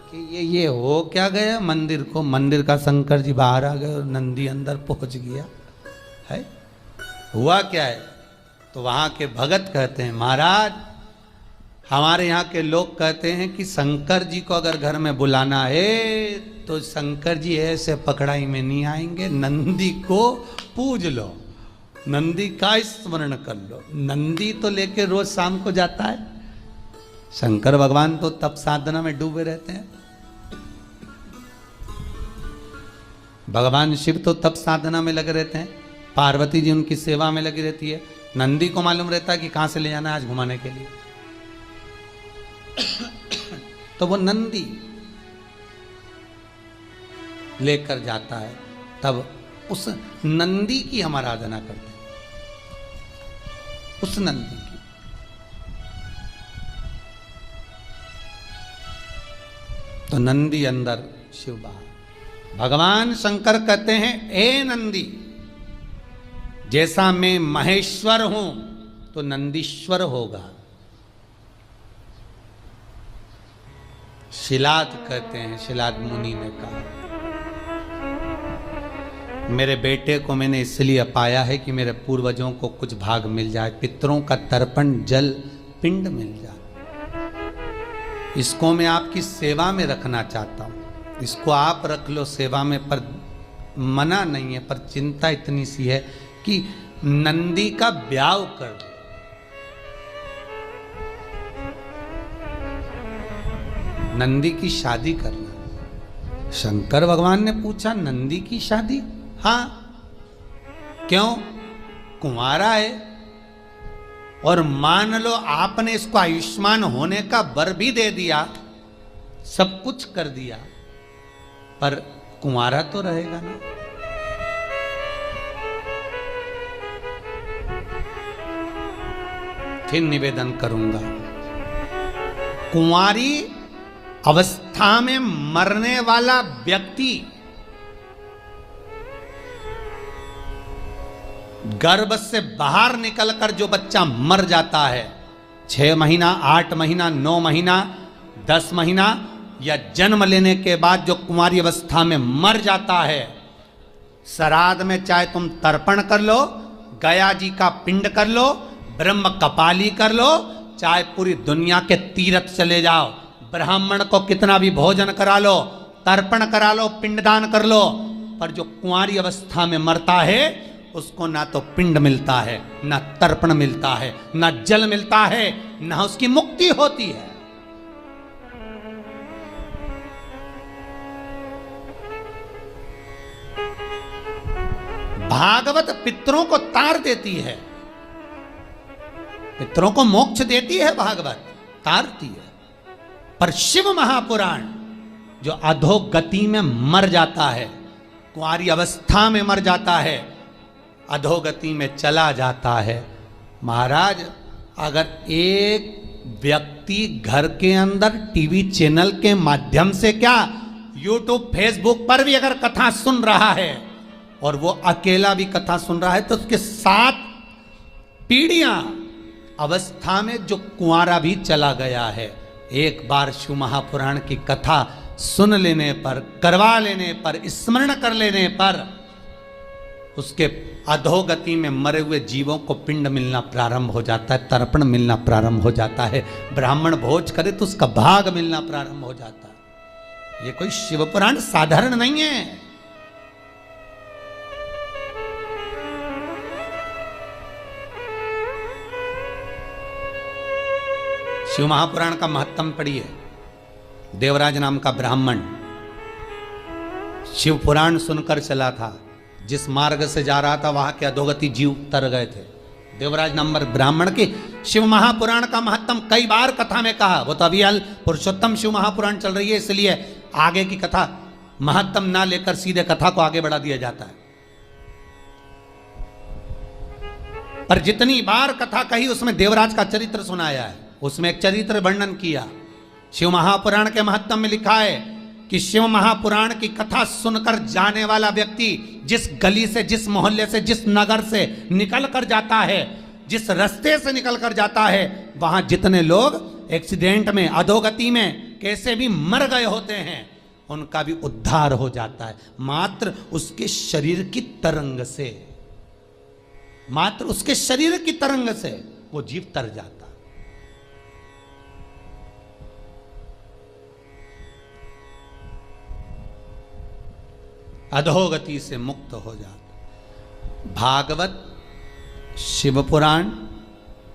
S1: कि ये हो क्या गया मंदिर को? मंदिर का शंकर जी बाहर आ गए और नंदी अंदर पहुंच गया है, हुआ क्या है? तो वहां के भगत कहते हैं महाराज हमारे यहाँ के लोग कहते हैं कि शंकर जी को अगर घर में बुलाना है तो शंकर जी ऐसे पकड़ाई में नहीं आएंगे, नंदी को पूज लो, नंदी का स्मरण कर लो। नंदी तो लेके रोज शाम को जाता है, शंकर भगवान तो तप साधना में डूबे रहते हैं, भगवान शिव तो तप साधना में लगे रहते हैं, पार्वती जी उनकी सेवा में लगी रहती है। नंदी को मालूम रहता है कि कहां से ले जाना है आज घुमाने के लिए, तो वो नंदी लेकर जाता है, तब उस नंदी की हम आराधना करते हैं, उस नंदी की। तो नंदी अंदर, शिव बाहर। भगवान शंकर कहते हैं ए नंदी, जैसा मैं महेश्वर हूं तो नंदीश्वर होगा। शिलाद कहते हैं, शिलाद मुनि ने कहा मेरे बेटे को मैंने इसलिए पाया है कि मेरे पूर्वजों को कुछ भाग मिल जाए, पितरों का तर्पण जल पिंड मिल जाए, इसको मैं आपकी सेवा में रखना चाहता हूं, इसको आप रख लो सेवा में, पर मना नहीं है, पर चिंता इतनी सी है कि नंदी का ब्याह कर दो। नंदी की शादी करना। शंकर भगवान ने पूछा नंदी की शादी? हाँ, क्यों? कुंवारा है और मान लो आपने इसको आयुष्मान होने का वर भी दे दिया, सब कुछ कर दिया, पर कुंवारा तो रहेगा ना। फिर निवेदन करूंगा, कुंवारी अवस्था में मरने वाला व्यक्ति गर्भ से बाहर निकलकर जो बच्चा मर जाता है, 6 महीना, 8 महीना, 9 महीना, 10 महीना या जन्म लेने के बाद जो कुंवारी अवस्था में मर जाता है, श्राद्ध में चाहे तुम तर्पण कर लो, गया जी का पिंड कर लो, ब्रह्म कपाली कर लो, चाहे पूरी दुनिया के तीर्थ चले जाओ, ब्राह्मण को कितना भी भोजन करा लो, तर्पण करा लो, पिंडदान कर लो, पर जो कुंवारी अवस्था में मरता है उसको ना तो पिंड मिलता है, ना तर्पण मिलता है, ना जल मिलता है, ना उसकी मुक्ति होती है। भागवत पितरों को तार देती है, पितरों को मोक्ष देती है, भागवत तारती है, पर शिव महापुराण जो अधोगति में मर जाता है, कुंवारी अवस्था में मर जाता है, अधोगति में चला जाता है। महाराज अगर एक व्यक्ति घर के अंदर टीवी चैनल के माध्यम से क्या यूट्यूब फेसबुक पर भी अगर कथा सुन रहा है और वो अकेला भी कथा सुन रहा है, तो उसके 7 पीढ़ियां अवस्था में जो कुंवारा भी चला गया है, एक बार शिव महापुराण की कथा सुन लेने पर, करवा लेने पर, स्मरण कर लेने पर उसके अधोगति में मरे हुए जीवों को पिंड मिलना प्रारंभ हो जाता है, तर्पण मिलना प्रारंभ हो जाता है, ब्राह्मण भोज करे तो उसका भाग मिलना प्रारंभ हो जाता है। ये कोई शिव पुराण साधारण नहीं है। शिव महापुराण का महत्तम पढ़िए। देवराज नाम का ब्राह्मण शिव पुराण सुनकर चला था, जिस मार्ग से जा रहा था वहां के अधोगति जीव तर गए थे। देवराज नंबर ब्राह्मण के शिव महापुराण का महत्तम कई बार कथा में कहा। वो तो अभी हाल पुरुषोत्तम शिव महापुराण चल रही है, इसलिए आगे की कथा महत्तम ना लेकर सीधे कथा को आगे बढ़ा दिया जाता है। पर जितनी बार कथा कही उसमें देवराज का चरित्र सुनाया है, उसमें एक चरित्र वर्णन किया। शिव महापुराण के महत्तम में लिखा है कि शिव महापुराण की कथा सुनकर जाने वाला व्यक्ति जिस गली से, जिस मोहल्ले से, जिस नगर से निकल कर जाता है, जिस रास्ते से निकल कर जाता है, वहां जितने लोग एक्सीडेंट में, अधोगति में कैसे भी मर गए होते हैं, उनका भी उद्धार हो जाता है। मात्र उसके शरीर की तरंग से, मात्र उसके शरीर की तरंग से वो जीव तर जाता है। अधोगति से मुक्त हो जाता। भागवत, शिव पुराण,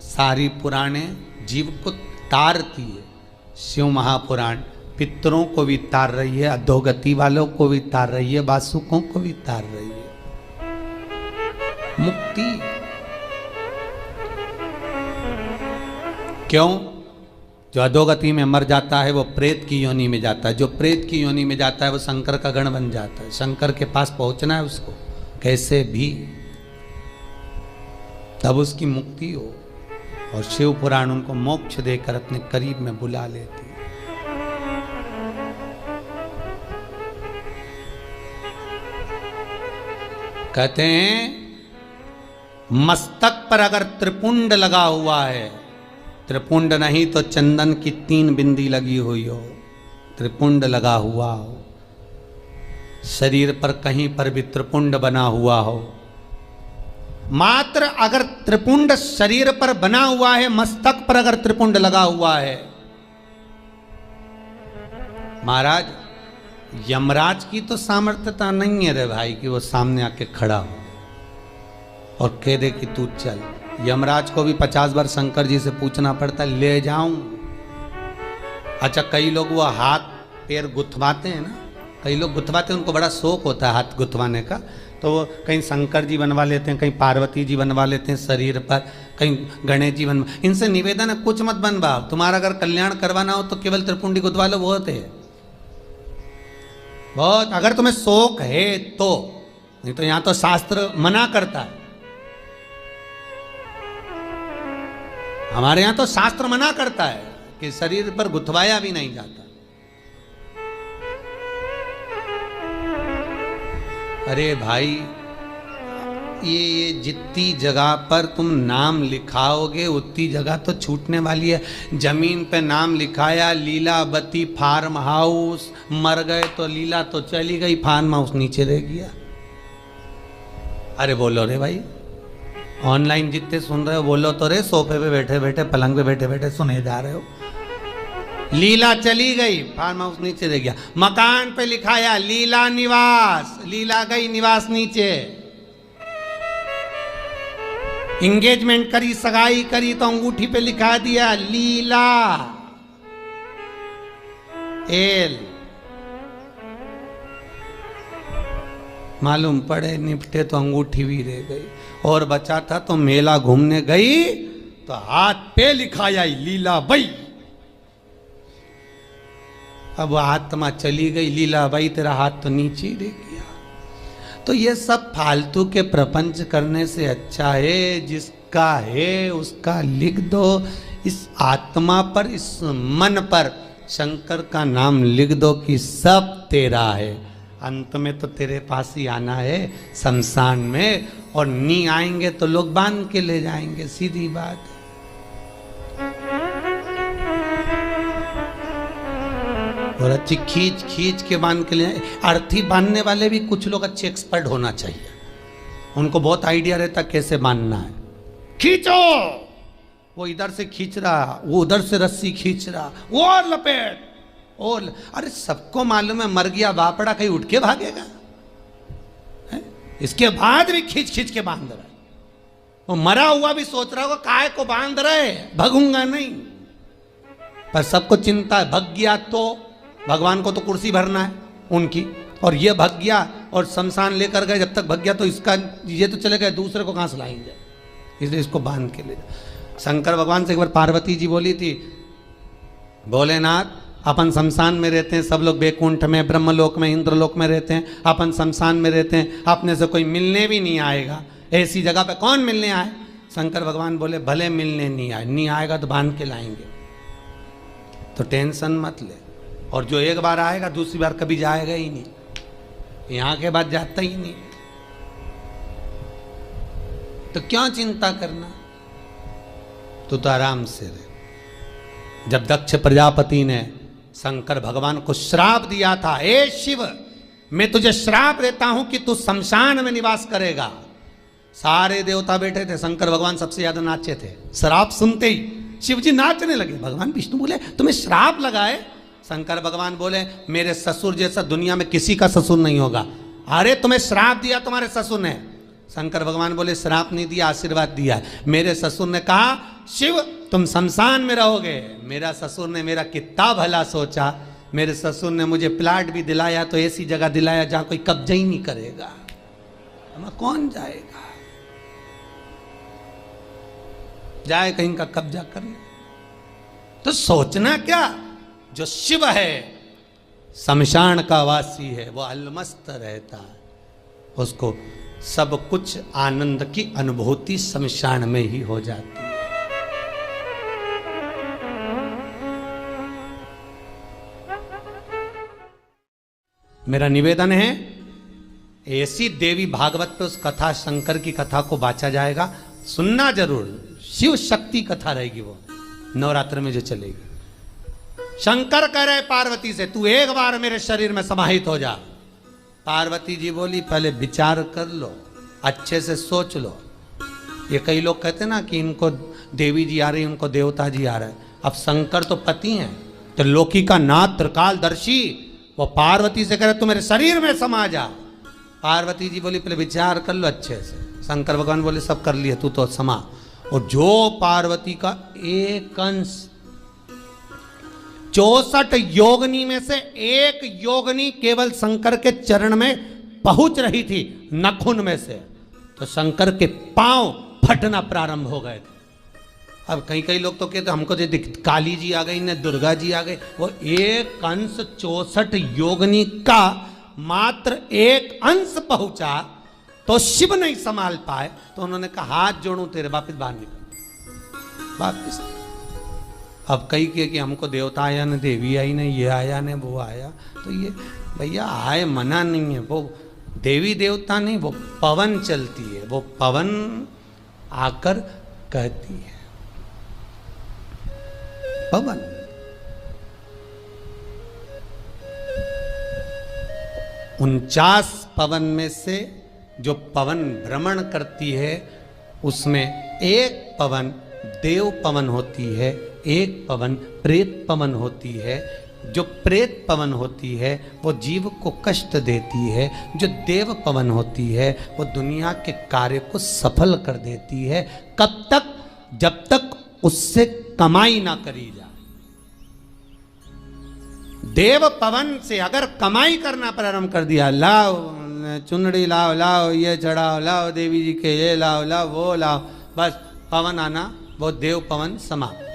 S1: सारी पुराणे जीव को तारती है। शिव महापुराण पितरों को भी तार रही है, अधोगति वालों को भी तार रही है, वासुकों को भी तार रही है। मुक्ति क्यों? जो अधोगति में मर जाता है वो प्रेत की योनि में जाता है। जो प्रेत की योनि में जाता है वो शंकर का गण बन जाता है। शंकर के पास पहुंचना है उसको कैसे भी, तब उसकी मुक्ति हो। और शिव पुराण उनको मोक्ष देकर अपने करीब में बुला लेती है। कहते हैं मस्तक पर अगर त्रिपुंड लगा हुआ है, त्रिपुंड नहीं तो चंदन की 3 बिंदी लगी हुई हो, त्रिपुंड लगा हुआ हो, शरीर पर कहीं पर भी त्रिपुंड बना हुआ हो, मात्र अगर त्रिपुंड शरीर पर बना हुआ है, मस्तक पर अगर त्रिपुंड लगा हुआ है, महाराज यमराज की तो सामर्थ्यता नहीं है रे भाई कि वो सामने आके खड़ा हो और कह दे कि तू चल। यमराज को भी 50 बार शंकर जी से पूछना पड़ता है, ले जाऊं? अच्छा, कई लोग वो हाथ पैर गुथवाते हैं ना, कई लोग गुथवाते हैं, उनको बड़ा शौक होता है हाथ गुथवाने का, तो वो कहीं शंकर जी बनवा लेते हैं, कहीं पार्वती जी बनवा लेते हैं शरीर पर, कहीं गणेश जी बनवा। इनसे निवेदन है कुछ मत बनवाओ, तुम्हारा अगर कल्याण करवाना हो तो केवल त्रिपुंडी गुथवा लो, बहुत है, बहुत, अगर तुम्हें शौक है तो। नहीं तो यहां तो शास्त्र मना करता है, हमारे यहां तो शास्त्र मना करता है कि शरीर पर गुथवाया भी नहीं जाता। अरे भाई, ये जितनी जगह पर तुम नाम लिखाओगे उतनी जगह तो छूटने वाली है। जमीन पे नाम लिखाया लीलावती फार्म हाउस, मर गए तो लीला तो चली गई, फार्म हाउस नीचे रह गया। अरे बोलो रे भाई, ऑनलाइन जितने सुन रहे हो बोलो तो रे, सोफे पे बैठे बैठे, पलंग पे बैठे बैठे सुने जा रहे हो। लीला चली गई, फार्म हाउस नीचे रह गया। मकान पे लिखाया लीला निवास, लीला गई, निवास नीचे। इंगेजमेंट करी, सगाई करी तो अंगूठी पे लिखा दिया लीला एल। मालूम पड़े निपटे तो अंगूठी भी रह गई, और बचा था तो मेला घूमने गई तो हाथ पे लिखाया लीला बाई। अब आत्मा चली गई, लीला बाई तेरा हाथ तो नीचे ही रह गया। तो ये सब फालतू के प्रपंच करने से अच्छा है जिसका है उसका लिख दो। इस आत्मा पर, इस मन पर शंकर का नाम लिख दो कि सब तेरा है। अंत में तो तेरे पास ही आना है शमशान में, और नी आएंगे तो लोग बांध के ले जाएंगे, सीधी बात है। और अच्छी खींच खींच के बांध के लिए। अर्थी बांधने वाले भी कुछ लोग अच्छे एक्सपर्ट होना चाहिए, उनको बहुत आइडिया रहता कैसे बांधना है। खींचो, वो इधर से खींच रहा, वो उधर से रस्सी खींच रहा, वो और लपेट और अरे सबको मालूम है मर गया बापड़ा, कहीं उठ के भागेगा है? इसके बाद भी खींच खींच के बांध रहा है। वो मरा हुआ भी सोच रहा होगा काय को बांध रहे, भगूंगा नहीं। पर सबको चिंता है, भग गया तो भगवान को तो कुर्सी भरना है उनकी, और ये भग गया और शमशान लेकर गए, जब तक भग गया तो इसका ये तो चले गए, दूसरे को कहां से लाएंगे, इसलिए इसको बांध के ले जाओ। शंकर भगवान से एक बार पार्वती जी बोली थी, भोलेनाथ अपन शमशान में रहते हैं, सब लोग बैकुंठ में, ब्रह्मलोक में, इंद्रलोक में रहते हैं, अपन शमशान में रहते हैं, अपने से कोई मिलने भी नहीं आएगा, ऐसी जगह पे कौन मिलने आए। शंकर भगवान बोले भले मिलने नहीं आएगा तो बांध के लाएंगे, तो टेंशन मत ले, और जो एक बार आएगा दूसरी बार कभी जाएगा ही नहीं, यहां के बाद जाता ही नहीं, तो क्यों चिंता करना, तो आराम से रहे। जब दक्ष प्रजापति ने शंकर भगवान को श्राप दिया था, ए शिव मैं तुझे श्राप देता हूं कि तू शमशान में निवास करेगा, सारे देवता बैठे थे, शंकर भगवान सबसे ज्यादा नाचे थे। श्राप सुनते ही शिव जी नाचने लगे। भगवान विष्णु बोले तुम्हें श्राप लगाए। शंकर भगवान बोले मेरे ससुर जैसा दुनिया में किसी का ससुर नहीं होगा। अरे तुम्हें श्राप दिया तुम्हारे ससुर ने। शंकर भगवान बोले श्राप नहीं दिया, आशीर्वाद दिया। मेरे ससुर ने कहा शिव तुम शमशान में रहोगे। मेरा ससुर ने मेरा कितना भला सोचा, मेरे ससुर ने मुझे प्लाट भी दिलाया, तो ऐसी जगह दिलाया जहां कोई कब्जा ही नहीं करेगा, वहां कौन जाएगा, जाए कहीं का कब्जा करने। तो सोचना क्या, जो शिव है शमशान का वासी है, वो अलमस्त रहता है, उसको सब कुछ आनंद की अनुभूति शमशान में ही हो जाती है। मेरा निवेदन है ऐसी देवी भागवत पे उस कथा, शंकर की कथा को बांचा जाएगा, सुनना जरूर। शिव शक्ति कथा रहेगी, वो नवरात्र में जो चलेगी। शंकर कह रहे पार्वती से तू एक बार मेरे शरीर में समाहित हो जा। पार्वती जी बोली पहले विचार कर लो, अच्छे से सोच लो। ये कई लोग कहते ना कि इनको देवी जी आ रही, उनको देवता जी आ रहे। अब शंकर तो पति हैं, तो लोकी का नाथ त्रिकालदर्शी, वो पार्वती से कह रहे तू मेरे शरीर में समा जा। पार्वती जी बोली पहले विचार कर लो अच्छे से। शंकर भगवान बोले सब कर लिए, तू तो समा। और जो पार्वती का एक अंश 64 योगनी में से एक योगनी केवल शंकर के चरण में पहुंच रही थी, नखुन में से, तो शंकर के पांव फटना प्रारंभ हो गए थे। अब कई लोग तो कहते हमको तो काली जी आ गई, ने दुर्गा जी आ गई। वो एक अंश 64 योगनी का मात्र एक अंश पहुंचा, तो शिव नहीं संभाल पाए, तो उन्होंने कहा हाथ जोड़ू तेरे, वापिस बाहर निकल वापिस। अब कई के कि हमको देवता आया न देवी आई न ये आया न वो आया, तो ये भैया आए मना नहीं है, वो देवी देवता नहीं, वो पवन चलती है, वो पवन आकर कहती है, पवन। उनचास पवन में से जो पवन भ्रमण करती है, उसमें एक पवन देव पवन होती है, एक पवन प्रेत पवन होती है। जो प्रेत पवन होती है वो जीव को कष्ट देती है, जो देव पवन होती है वो दुनिया के कार्य को सफल कर देती है। कब तक? जब तक उससे कमाई ना करी जाए। देव पवन से अगर कमाई करना प्रारंभ कर दिया, लाओ चुनड़ी लाओ, लाओ ये चढ़ाओ, लाओ देवी जी के ये लाओ, लाओ वो लाओ, बस पवन आना, वो देव पवन समाप्त,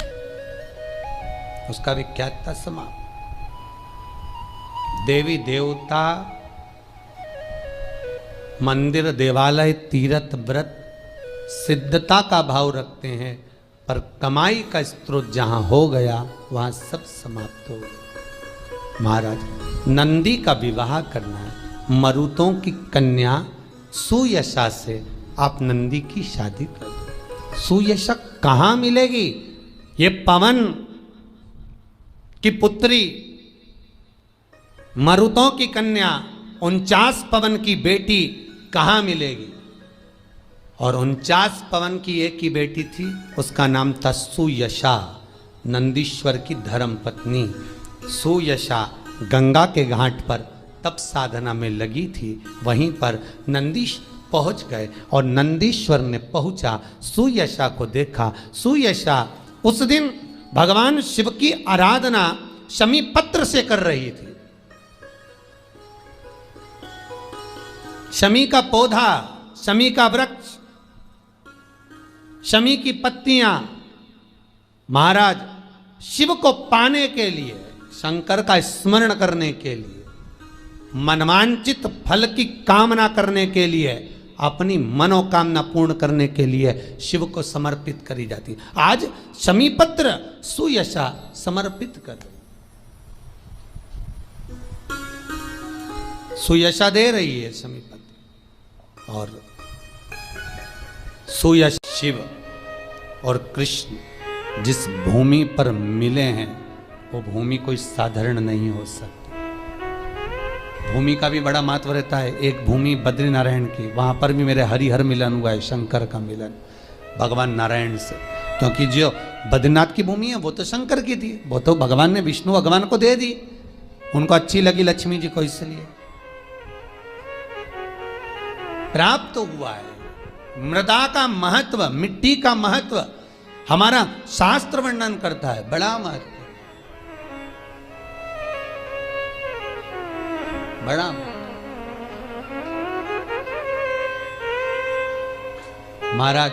S1: उसका विख्यात था समाप्त। देवी देवता मंदिर देवालय तीर्थ व्रत सिद्धता का भाव रखते हैं, पर कमाई का स्रोत जहां हो गया वहां सब समाप्त हो गया। महाराज नंदी का विवाह करना है, मरुतों की कन्या सुयशा से आप नंदी की शादी कर दो। सुयशा कहां मिलेगी? ये पवन की पुत्री मरुतों की कन्या 49 पवन की बेटी कहाँ मिलेगी? और 49 पवन की एक ही बेटी थी, उसका नाम था सुयशा, नंदीश्वर की धर्म पत्नी। सुयशा गंगा के घाट पर तप साधना में लगी थी। वहीं पर नंदीश पहुंच गए और नंदीश्वर ने पहुंचा, सुयशा को देखा। सुयशा उस दिन भगवान शिव की आराधना शमी पत्र से कर रही थी। शमी का पौधा, शमी का वृक्ष, शमी की पत्तियां महाराज शिव को पाने के लिए, शंकर का स्मरण करने के लिए, मनवांचित फल की कामना करने के लिए, अपनी मनोकामना पूर्ण करने के लिए शिव को समर्पित करी जाती। आज शमी पत्र सुयशा समर्पित कर रही, सुयशा दे रही है शमी पत्र। और सुयश शिव और कृष्ण जिस भूमि पर मिले हैं वो भूमि कोई साधारण नहीं हो सकती। भूमि का भी बड़ा महत्व रहता है। एक भूमि बद्रीनारायण की, वहां पर भी मेरे हरिहर मिलन हुआ है, शंकर का मिलन भगवान नारायण से। क्योंकि जो बद्रीनाथ की भूमि है वो तो शंकर की थी, वो तो भगवान ने विष्णु भगवान को दे दी, उनको अच्छी लगी लक्ष्मी जी को, इसलिए प्राप्त हुआ है। मृदा का महत्व, मिट्टी का महत्व हमारा शास्त्र वर्णन करता है, बड़ा महत्व, बड़ा। महाराज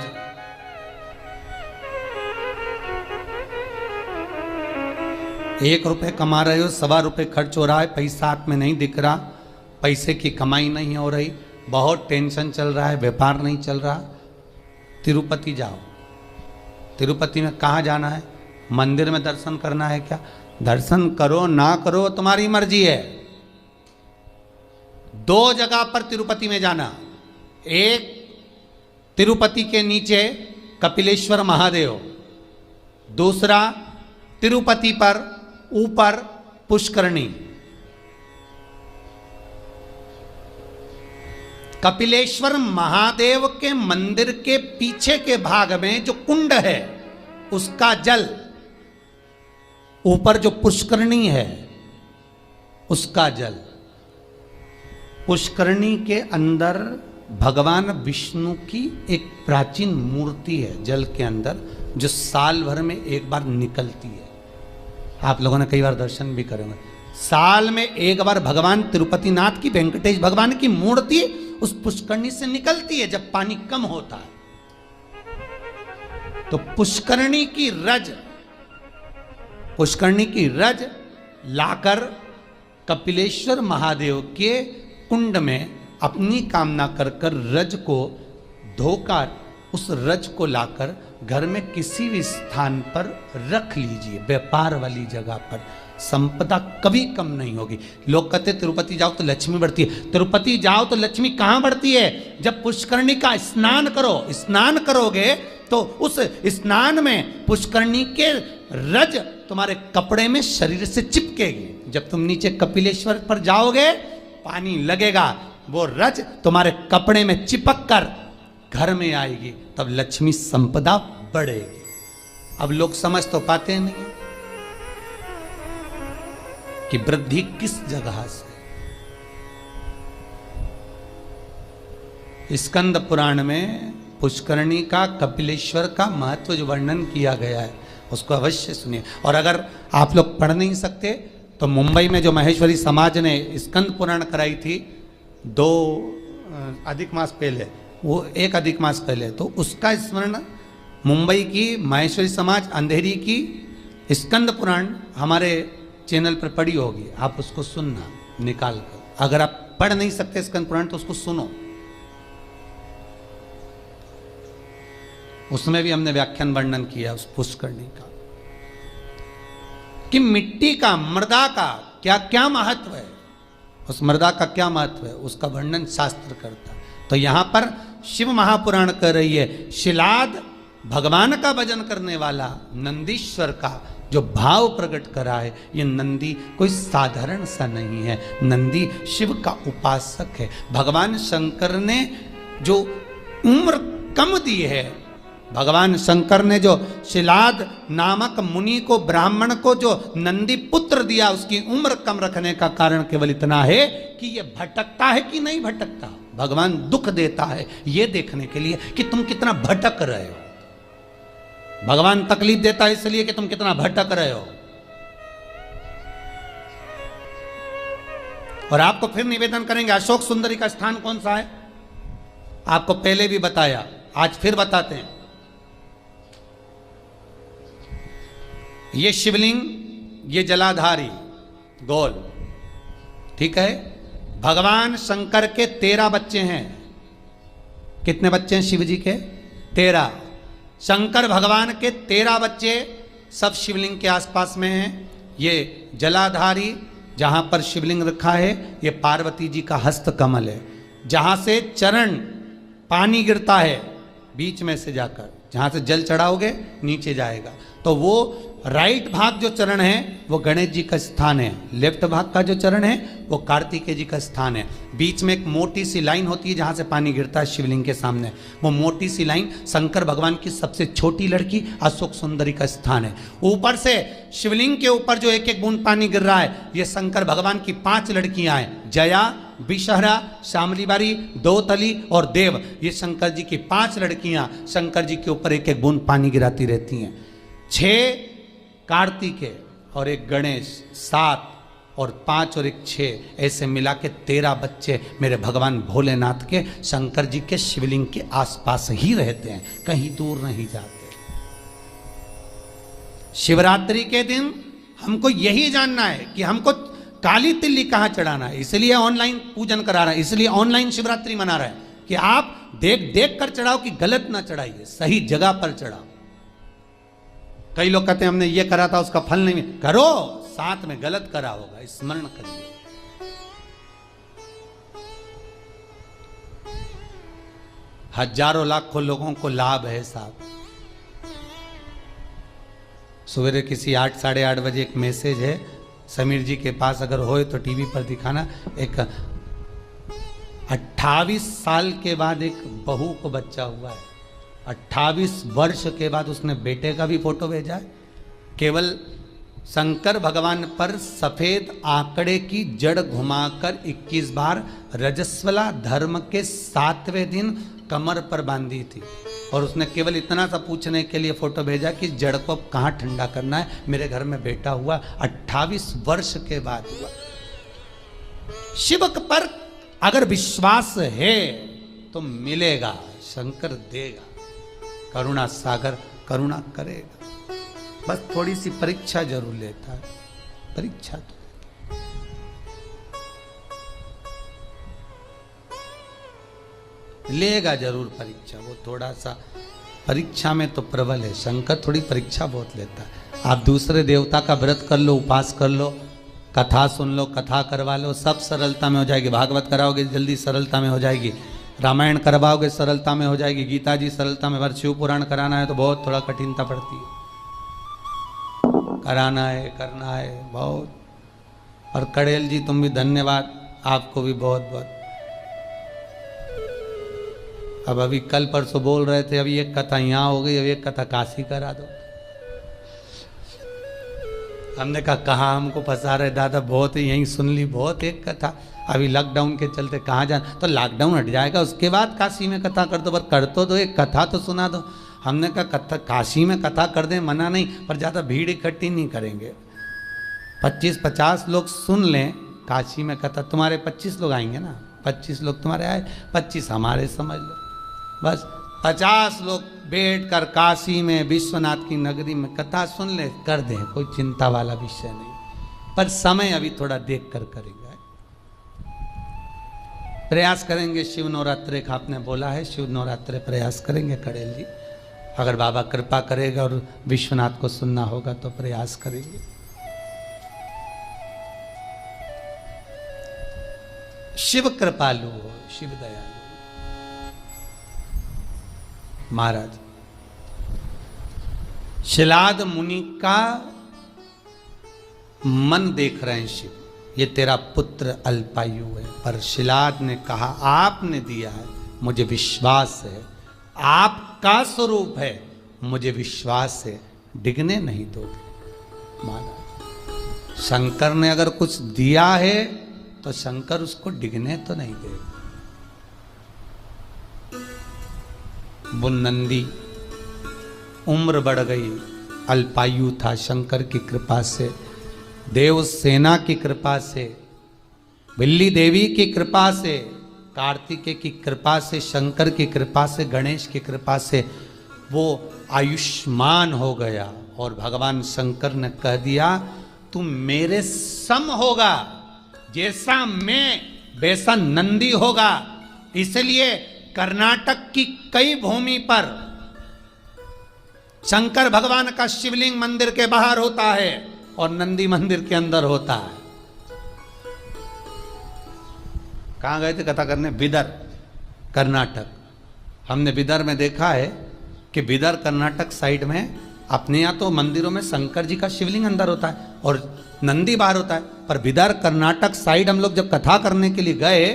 S1: ₹1 कमा रहे हो, ₹1.25 खर्च हो रहा है, पैसा हाथ में नहीं दिख रहा, पैसे की कमाई नहीं हो रही, बहुत टेंशन चल रहा है, व्यापार नहीं चल रहा, तिरुपति जाओ। तिरुपति में कहाँ जाना है? मंदिर में दर्शन करना है क्या? दर्शन करो ना करो तुम्हारी मर्जी है। 2 जगह पर तिरुपति में जाना, एक तिरुपति के नीचे कपिलेश्वर महादेव, दूसरा तिरुपति पर ऊपर पुष्करणी। कपिलेश्वर महादेव के मंदिर के पीछे के भाग में जो कुंड है उसका जल, ऊपर जो पुष्करणी है उसका जल। पुष्करणी के अंदर भगवान विष्णु की एक प्राचीन मूर्ति है जल के अंदर, जो साल भर में एक बार निकलती है। आप लोगों ने कई बार दर्शन भी करे होंगे। साल में एक बार भगवान तिरुपति नाथ की, वेंकटेश भगवान की मूर्ति उस पुष्करणी से निकलती है जब पानी कम होता है। तो पुष्करणी की रज लाकर कपिलेश्वर महादेव के कुंड में अपनी कामना कर कर रज को धोकर, उस रज को लाकर घर में किसी भी स्थान पर रख लीजिए, व्यापार वाली जगह पर। संपदा कभी कम नहीं होगी। लोग कहते तिरुपति जाओ तो लक्ष्मी बढ़ती है। तिरुपति जाओ तो लक्ष्मी कहां बढ़ती है? जब पुष्करणी का स्नान करो। स्नान करोगे तो उस स्नान में पुष्करणी के रज तुम्हारे कपड़े में शरीर से चिपकेगी। जब तुम नीचे कपिलेश्वर पर जाओगे, पानी लगेगा, वो रज तुम्हारे कपड़े में चिपक कर घर में आएगी, तब लक्ष्मी संपदा बढ़ेगी। अब लोग समझ तो पाते नहीं कि वृद्धि किस जगह से। स्कंद पुराण में पुष्करणी का, कपिलेश्वर का महत्व जो वर्णन किया गया है उसको अवश्य सुनिए। और अगर आप लोग पढ़ नहीं सकते तो मुंबई में जो महेश्वरी समाज ने स्कंद पुराण कराई थी 2 अधिक मास पहले, वो 1 अधिक मास पहले, तो उसका स्मरण मुंबई की महेश्वरी समाज अंधेरी की स्कंद पुराण हमारे चैनल पर पड़ी होगी, आप उसको सुनना निकाल कर। अगर आप पढ़ नहीं सकते स्कंद पुराण तो उसको सुनो, उसमें भी हमने व्याख्यान वर्णन किया उस पुष्करणी का, कि मिट्टी का, मृदा का क्या क्या महत्व है, उस मृदा का क्या महत्व है, उसका वर्णन शास्त्र करता है। तो यहां पर शिव महापुराण कर रही है, शिलाद भगवान का भजन करने वाला नंदीश्वर का जो भाव प्रकट करा है, ये नंदी कोई साधारण सा नहीं है। नंदी शिव का उपासक है। भगवान शंकर ने जो उम्र कम दी है, भगवान शंकर ने जो शिलाद नामक मुनि को, ब्राह्मण को जो नंदी पुत्र दिया, उसकी उम्र कम रखने का कारण केवल इतना है कि ये भटकता है कि नहीं भटकता। भगवान दुख देता है ये देखने के लिए कि तुम कितना भटक रहे हो। भगवान तकलीफ देता है इसलिए कि तुम कितना भटक रहे हो। और आपको फिर निवेदन करेंगे, अशोक सुंदरी का स्थान कौन सा है? आपको पहले भी बताया, आज फिर बताते हैं। ये शिवलिंग, ये जलाधारी गोल, ठीक है। भगवान शंकर के 13 बच्चे हैं। कितने बच्चे हैं शिव जी के? 13। शंकर भगवान के 13 बच्चे सब शिवलिंग के आसपास में हैं। ये जलाधारी जहां पर शिवलिंग रखा है, ये पार्वती जी का हस्त कमल है। जहां से चरण पानी गिरता है बीच में से जाकर, जहां से जल चढ़ाओगे नीचे जाएगा, तो वो राइट भाग जो चरण है वो गणेश जी का स्थान है। लेफ्ट भाग का जो चरण है वो कार्तिकेय जी का स्थान है। बीच में एक मोटी सी लाइन होती है जहां से पानी गिरता है शिवलिंग के सामने। वो मोटी सी लाइन शंकर भगवान की सबसे छोटी लड़की अशोक सुंदरी का स्थान है। ऊपर से शिवलिंग के ऊपर जो एक एक बूंद पानी गिर रहा है, ये शंकर भगवान की 5 लड़कियां हैं। जया, विषहरा, शामलीबारी, दोतली और देव, ये शंकर जी की 5 लड़कियां शंकर जी के ऊपर एक एक बूंद पानी गिराती रहती हैं। 6 कार्तिकेय और 1 गणेश, 7 और 5 और 1 6, ऐसे मिला के 13 बच्चे मेरे भगवान भोलेनाथ के शंकर जी के शिवलिंग के आसपास ही रहते हैं, कहीं दूर नहीं जाते। शिवरात्रि के दिन हमको यही जानना है कि हमको काली तिल्ली कहाँ चढ़ाना है, इसलिए ऑनलाइन पूजन करा रहा है, इसलिए ऑनलाइन शिवरात्रि मना रहा है कि आप देख देख कर चढ़ाओ कि गलत ना चढ़ाइए, सही जगह पर चढ़ाओ। कई लोग कहते हैं हमने ये करा था उसका फल नहीं, करो, साथ में गलत करा होगा, स्मरण करिए। हजारों लाखों लोगों को लाभ है साहब। सवेरे किसी 8 साढ़े 8 बजे एक मैसेज है, समीर जी के पास अगर होए तो टीवी पर दिखाना। एक 28 साल के बाद एक बहू को बच्चा हुआ है। 28 वर्ष के बाद उसने बेटे का भी फोटो भेजा है। केवल शंकर भगवान पर सफेद आंकड़े की जड़ घुमाकर 21 बार रजस्वला धर्म के 7वें दिन कमर पर बांधी थी। और उसने केवल इतना सा पूछने के लिए फोटो भेजा कि जड़ को कहाँ ठंडा करना है, मेरे घर में बेटा हुआ। 28 वर्ष के बाद हुआ। शिव पर अगर विश्वास है तो मिलेगा, शंकर देगा, करुणा सागर करुणा करेगा। बस थोड़ी सी परीक्षा जरूर लेता है, परीक्षा तो लेगा जरूर परीक्षा। वो थोड़ा सा परीक्षा में तो प्रबल है, शंकर थोड़ी परीक्षा बहुत लेता है। आप दूसरे देवता का व्रत कर लो, उपास कर लो, कथा सुन लो, कथा करवा लो, सब सरलता में हो जाएगी। भागवत कराओगे जल्दी सरलता में हो जाएगी, रामायण करवाओगे सरलता में हो जाएगी, गीता जी सरलता में। पर शिव पुराण कराना है तो बहुत थोड़ा कठिनता पड़ती है, कराना है, करना है बहुत। और कड़ेल जी तुम भी धन्यवाद, आपको भी बहुत बहुत। अब अभी कल परसों बोल रहे थे, अभी एक कथा यहाँ हो गई, अभी एक कथा काशी करा दो। हमने कहा कहाँ हमको फंसा रहे दादा, बहुत यहीं सुन ली, बहुत एक कथा। अभी लॉकडाउन के चलते कहाँ जाना, तो लॉकडाउन हट जाएगा उसके बाद काशी में कथा कर दो। पर कर तो एक कथा तो सुना दो। हमने कहा कथा काशी में कथा कर दें, मना नहीं, पर ज़्यादा भीड़ इकट्ठी नहीं करेंगे। 25-50 लोग सुन लें काशी में कथा। तुम्हारे 25 लोग आएंगे ना, 25 लोग तुम्हारे आए, 25 हमारे समझ लो। बस 50 लोग बैठ कर काशी में विश्वनाथ की नगरी में कथा सुन ले, कर दें, कोई चिंता वाला विषय नहीं। पर समय अभी थोड़ा देख कर करेंगे, प्रयास करेंगे। शिव नवरात्रे का आपने बोला है, शिव नवरात्रे प्रयास करेंगे कड़ेल जी। अगर बाबा कृपा करेगा और विश्वनाथ को सुनना होगा तो प्रयास करेंगे। शिव कृपालु हो, शिव दयालु। महाराज शिलाद मुनि का मन देख रहे हैं शिव, ये तेरा पुत्र अल्पायु है। पर शिलाद ने कहा आपने दिया है, मुझे विश्वास है, आपका स्वरूप है, मुझे विश्वास है, डिगने नहीं दोगे। महाराज शंकर ने अगर कुछ दिया है तो शंकर उसको डिगने तो नहीं देगा। वो नंदी उम्र बढ़ गई, अल्पायु था, शंकर की कृपा से, देव सेना की कृपा से, बिल्ली देवी की कृपा से, कार्तिकेय की कृपा से, शंकर की कृपा से, गणेश की कृपा से वो आयुष्मान हो गया। और भगवान शंकर ने कह दिया तू मेरे सम होगा, जैसा मैं वैसा नंदी होगा। इसलिए कर्नाटक की कई भूमि पर शंकर भगवान का शिवलिंग मंदिर के बाहर होता है और नंदी मंदिर के अंदर होता है। कहां गए थे कथा करने? बिदर, कर्नाटक। हमने बिदर में देखा है कि बिदर कर्नाटक साइड में अपने यहाँ तो मंदिरों में शंकर जी का शिवलिंग अंदर होता है और नंदी बाहर होता है, पर बिदर कर्नाटक साइड हम लोग जब कथा करने के लिए गए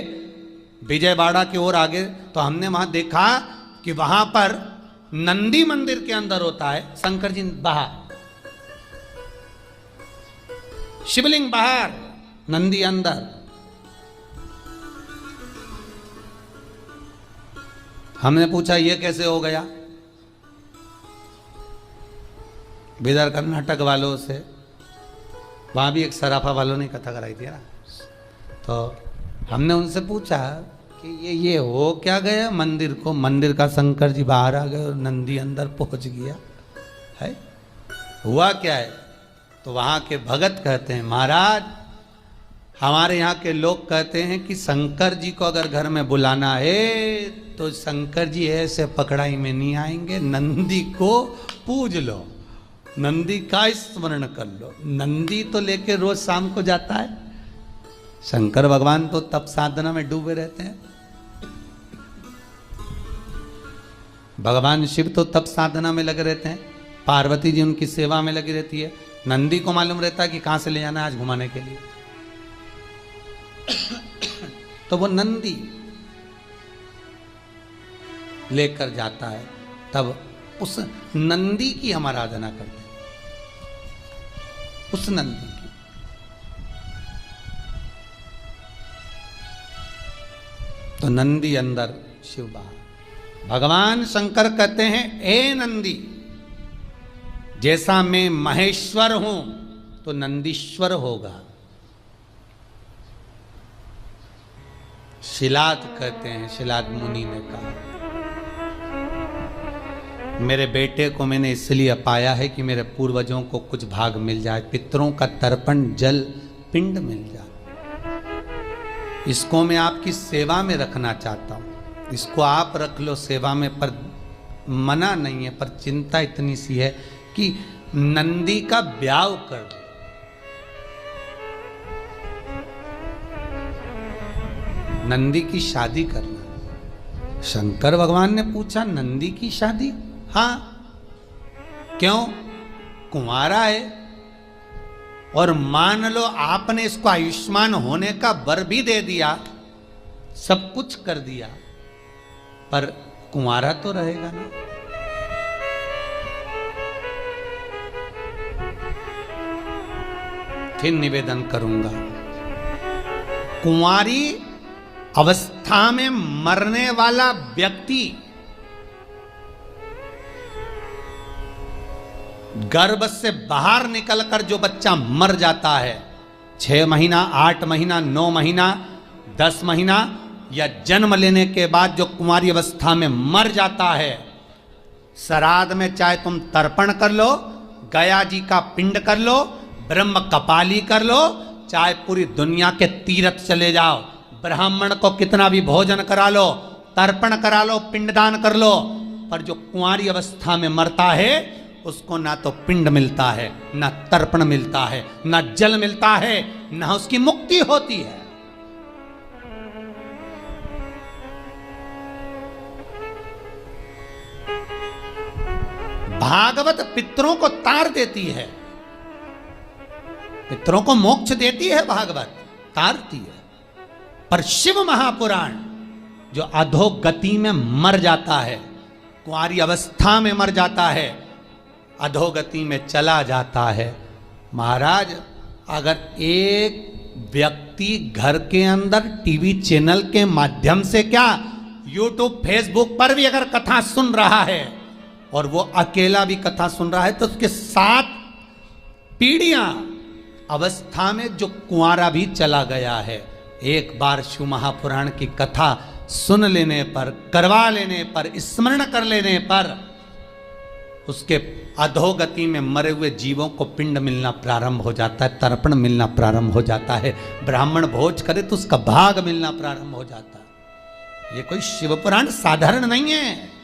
S1: विजयवाड़ा की ओर आगे, तो हमने वहां देखा कि वहां पर नंदी मंदिर के अंदर होता है, शंकर जी बाहर, शिवलिंग बाहर, नंदी अंदर। हमने पूछा ये कैसे हो गया बिदर कर्नाटक वालों से। वहां भी एक सराफा वालों ने कथा कराई थी ना, तो हमने उनसे पूछा कि ये हो क्या गया मंदिर को? मंदिर का शंकर जी बाहर आ गए और नंदी अंदर पहुंच गया है, हुआ क्या है? तो वहां के भगत कहते हैं महाराज हमारे यहाँ के लोग कहते हैं कि शंकर जी को अगर घर में बुलाना है तो शंकर जी ऐसे पकड़ाई में नहीं आएंगे, नंदी को पूज लो, नंदी का स्मरण कर लो। नंदी तो लेके रोज शाम को जाता है, शंकर भगवान तो तप साधना में डूबे रहते हैं, भगवान शिव तो तप साधना में लगे रहते हैं, पार्वती जी उनकी सेवा में लगी रहती है। नंदी को मालूम रहता है कि कहां से ले जाना है आज घुमाने के लिए, तो वो नंदी लेकर जाता है। तब उस नंदी की हम आराधना करते हैं, उस नंदी की। तो नंदी अंदर, शिव बाहर। भगवान शंकर कहते हैं ए नंदी, जैसा मैं महेश्वर हूं तो नंदीश्वर होगा। शिलाद कहते हैं, शिलाद मुनि ने कहा मेरे बेटे को मैंने इसलिए पाया है कि मेरे पूर्वजों को कुछ भाग मिल जाए, पितरों का तर्पण जल पिंड मिल जाए। इसको मैं आपकी सेवा में रखना चाहता हूं, इसको आप रख लो सेवा में, पर मना नहीं है, पर चिंता इतनी सी है कि नंदी का ब्याह कर दो। नंदी की शादी करना। शंकर भगवान ने पूछा नंदी की शादी? हाँ, क्यों? कुंवारा है और मान लो आपने इसको आयुष्मान होने का वर भी दे दिया, सब कुछ कर दिया, पर कुंवारा तो रहेगा ना। फिर निवेदन करूंगा, कुंवारी अवस्था में मरने वाला व्यक्ति गर्भ से बाहर निकलकर जो बच्चा मर जाता है, 6 महीना, 8 महीना, 9 महीना, 10 महीना या जन्म लेने के बाद जो कुंवारी अवस्था में मर जाता है, श्राद्ध में चाहे तुम तर्पण कर लो, गया जी का पिंड कर लो, ब्रह्म कपाली कर लो, चाहे पूरी दुनिया के तीर्थ चले जाओ, ब्राह्मण को कितना भी भोजन करा लो, तर्पण करा लो, पिंडदान कर लो, पर जो कुंवारी अवस्था में मरता है उसको ना तो पिंड मिलता है, ना तर्पण मिलता है, ना जल मिलता है, ना उसकी मुक्ति होती है। भागवत पितरों को तार देती है। पितरों को मोक्ष देती है भागवत, तारती है। पर शिव महापुराण जो अधोगति में मर जाता है, कुंवारी अवस्था में मर जाता है, अधोगति में चला जाता है। महाराज, अगर एक व्यक्ति घर के अंदर टीवी चैनल के माध्यम से क्या, यूट्यूब फेसबुक पर भी अगर कथा सुन रहा है और वो अकेला भी कथा सुन रहा है, तो उसके 7 पीढ़ियां अवस्था में जो कुंवारा भी चला गया है, एक बार शिव महापुराण की कथा सुन लेने पर, करवा लेने पर, स्मरण कर लेने पर उसके अधोगति में मरे हुए जीवों को पिंड मिलना प्रारंभ हो जाता है, तर्पण मिलना प्रारंभ हो जाता है, ब्राह्मण भोज करे तो उसका भाग मिलना प्रारंभ हो जाता है। ये कोई शिव पुराण साधारण नहीं है।